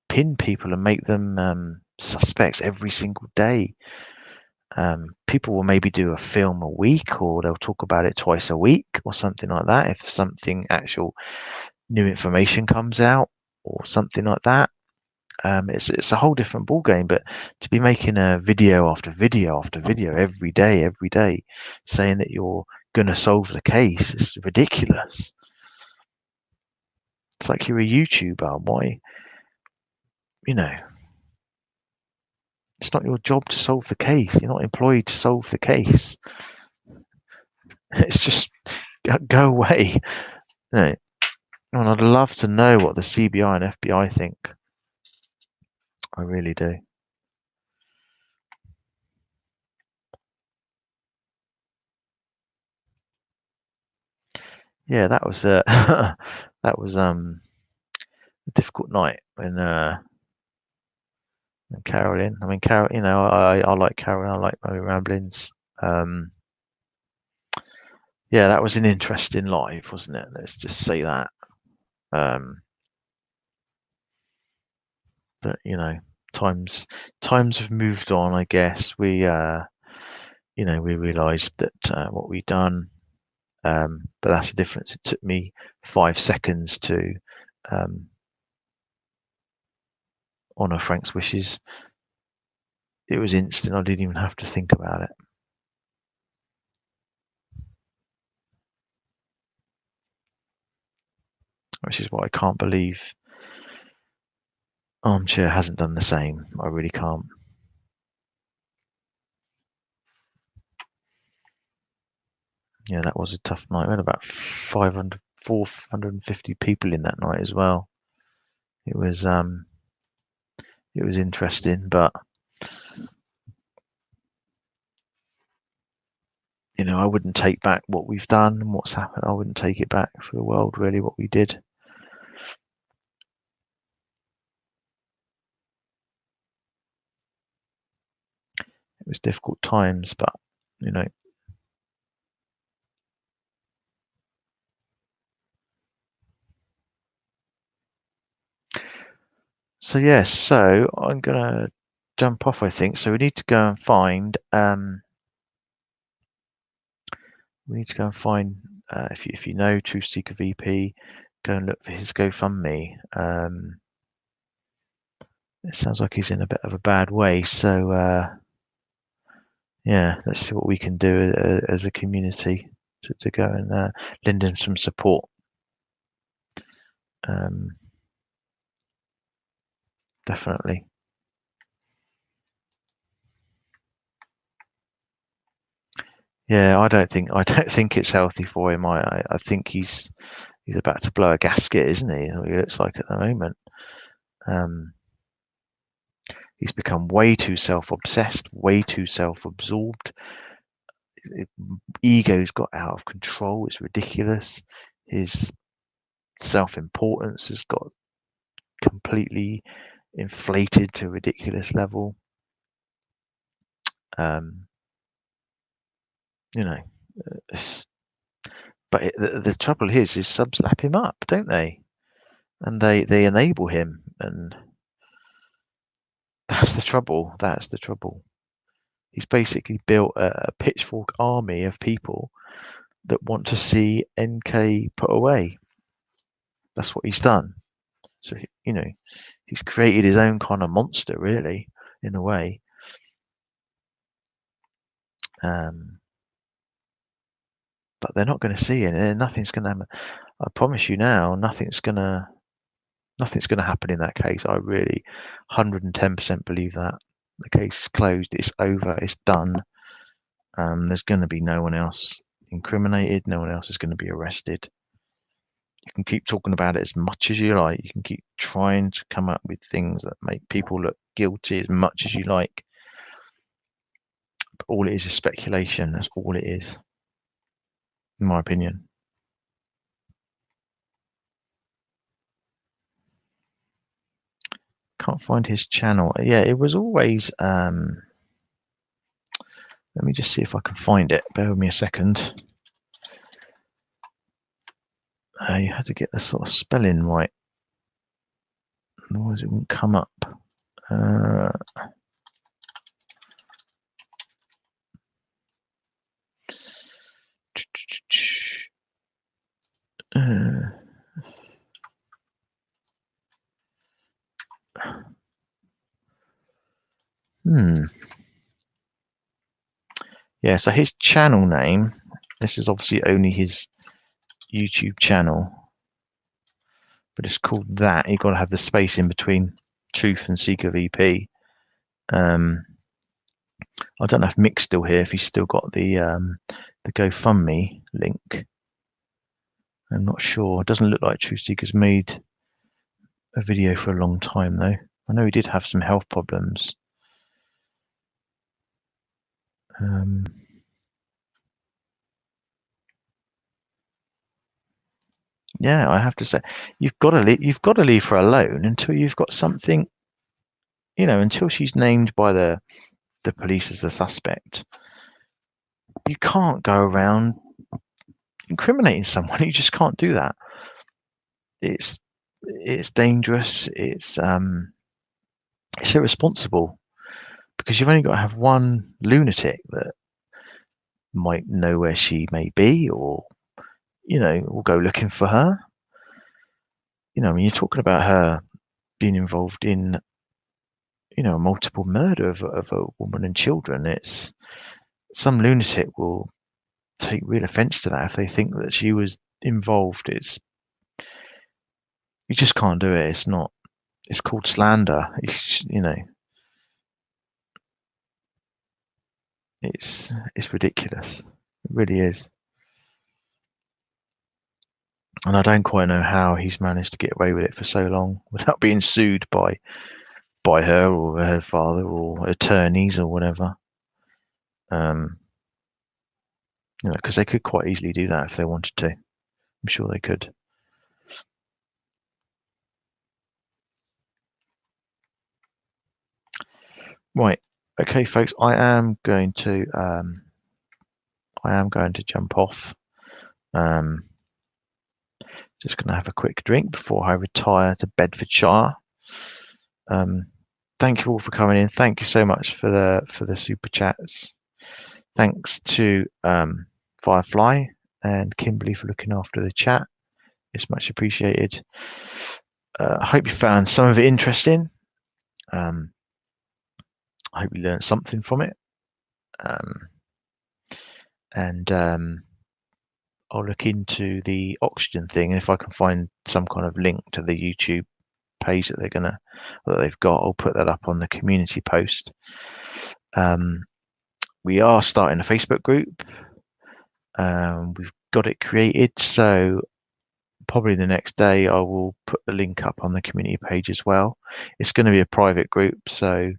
pin people and make them suspects every single day. People will maybe do a film a week, or they'll talk about it twice a week or something like that. If something actual new information comes out or something like that, it's a whole different ball game. But to be making a video after video after video every day, saying that you're going to solve the case is ridiculous. It's like you're a YouTuber. Why, it's not your job to solve the case. You're not employed to solve the case. It's just go away. And I'd love to know what the CBI and FBI think. I really do. Yeah, that was that was a difficult night when Carolyn. I mean, Carol. I like Carolyn. I like my ramblings. Yeah, that was an interesting live, wasn't it? Let's just say that. But times have moved on. I guess we realised that what we'd done. But that's the difference. It took me 5 seconds to honour Frank's wishes. It was instant. I didn't even have to think about it. Which is what I can't believe Armchair hasn't done the same. I really can't. Yeah, that was a tough night. We had about 450 people in that night as well. It was interesting, but I wouldn't take back what we've done and what's happened. I wouldn't take it back for the world, really, what we did. It was difficult times, but So yes, so I'm gonna jump off, I think. So we need to go and find if you know Truth Seeker VP, go and look for his GoFundMe. It sounds like he's in a bit of a bad way, so yeah, let's see what we can do as a community to go and lend him some support. Definitely. Yeah, I don't think it's healthy for him. I think he's about to blow a gasket, isn't he? He looks like at the moment. He's become way too self-obsessed, way too self-absorbed. Ego's got out of control. It's ridiculous. His self-importance has got completely inflated to a ridiculous level. But the trouble is subs lap him up, don't they? And they enable him, and that's the trouble. He's basically built a pitchfork army of people that want to see NK put away. That's what he's done. So, you know, he's created his own kind of monster, really, in a way. But they're not going to see it. Nothing's going to happen. I promise you now, nothing's going to happen in that case. I really 110% believe that. The case is closed. It's over. It's done. There's going to be no one else incriminated. No one else is going to be arrested. You can keep talking about it as much as you like. You can keep trying to come up with things that make people look guilty as much as you like. But all it is speculation. That's all it is, in my opinion. Can't find his channel. Yeah, it was always. Let me just see if I can find it. Bear with me a second. You had to get the sort of spelling right, otherwise it won't come up. Yeah, so his channel name, this is obviously only his YouTube channel, but it's called that. You've got to have the space in between Truth and Seeker VP. I don't know if Mick's still here, if he's still got the GoFundMe link. I'm not sure. It doesn't look like Truth Seeker's made a video for a long time, though. I know he did have some health problems. Yeah, I have to say, you've got to leave her alone until you've got something, you know, until she's named by the police as a suspect. You can't go around incriminating someone. You just can't do that. It's dangerous. It's irresponsible, because you've only got to have one lunatic that might know where she may be, or, you know, will go looking for her. You know, I mean, you're talking about her being involved in, you know, a multiple murder of a woman and children. It's some lunatic will take real offense to that if they think that she was involved. You just can't do it. It's called slander. You know, it's ridiculous. It really is. And I don't quite know how he's managed to get away with it for so long without being sued by her or her father or attorneys or whatever. You know, because they could quite easily do that if they wanted to. I'm sure they could. Right. Okay, folks. I am going to jump off. Just going to have a quick drink before I retire to Bedfordshire. Thank you all for coming in. Thank you so much for the super chats. Thanks to Firefly and Kimberly for looking after the chat. It's much appreciated. I hope you found some of it interesting. I hope you learned something from it. And I'll look into the oxygen thing, and if I can find some kind of link to the YouTube page that they've got, I'll put that up on the community post. We are starting a Facebook group. We've got it created, so probably the next day I will put the link up on the community page as well. It's going to be a private group, so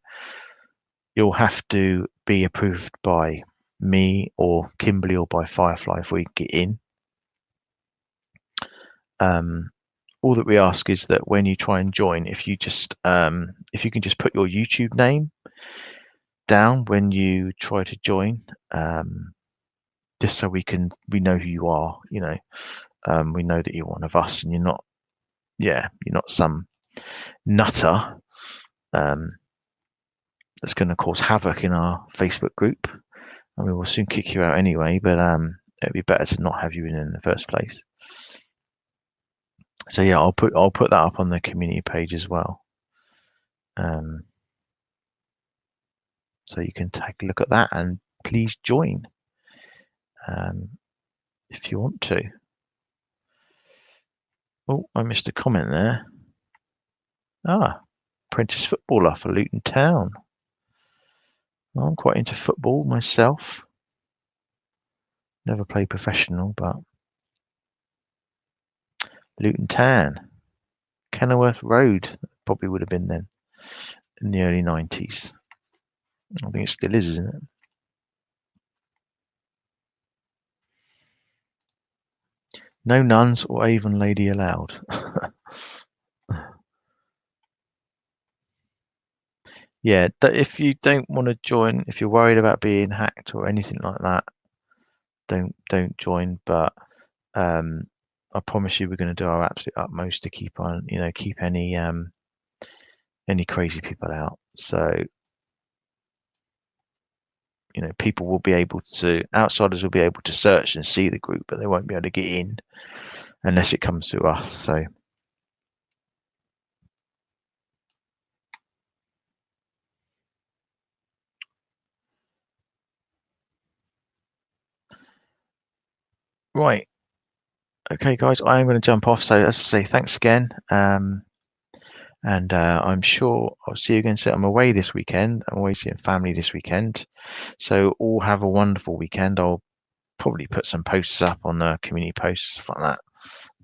you'll have to be approved by me or Kimberly or by Firefly if we get in. All that we ask is that when you try and join, if you can just put your YouTube name down when you try to join, just so we know who you are. You know, we know that you're one of us, and you're not some nutter that's going to cause havoc in our Facebook group. I mean, we'll soon kick you out anyway, but it'd be better to not have you in the first place. So yeah, I'll put that up on the community page as well. So you can take a look at that and please join if you want to. Oh, I missed a comment there. Apprentice footballer for Luton Town. Well, I'm quite into football myself. Never played professional, but Luton Town, Kenilworth Road probably would have been then in the early 90s. I think it still is, isn't it? No nuns or Avon lady allowed. Yeah, if you don't want to join, if you're worried about being hacked or anything like that, don't join. But I promise you, we're going to do our absolute utmost to keep any crazy people out. So people will be able to, outsiders will be able to search and see the group, but they won't be able to get in unless it comes through us. So right, okay, guys, I am going to jump off. So as I say, thanks again. And I'm sure I'll see you again soon. I'm away this weekend. I'm away seeing family this weekend. So all have a wonderful weekend. I'll probably put some posts up on the community posts, stuff like that.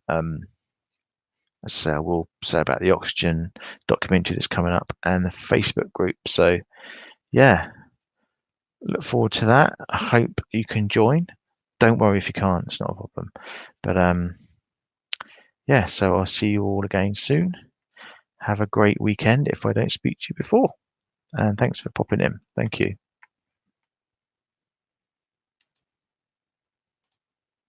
As I say, I will say about the oxygen documentary that's coming up and the Facebook group. So yeah, look forward to that. I hope you can join. Don't worry if you can't, it's not a problem. But yeah, so I'll see you all again soon. Have a great weekend if I don't speak to you before. And thanks for popping in. Thank you.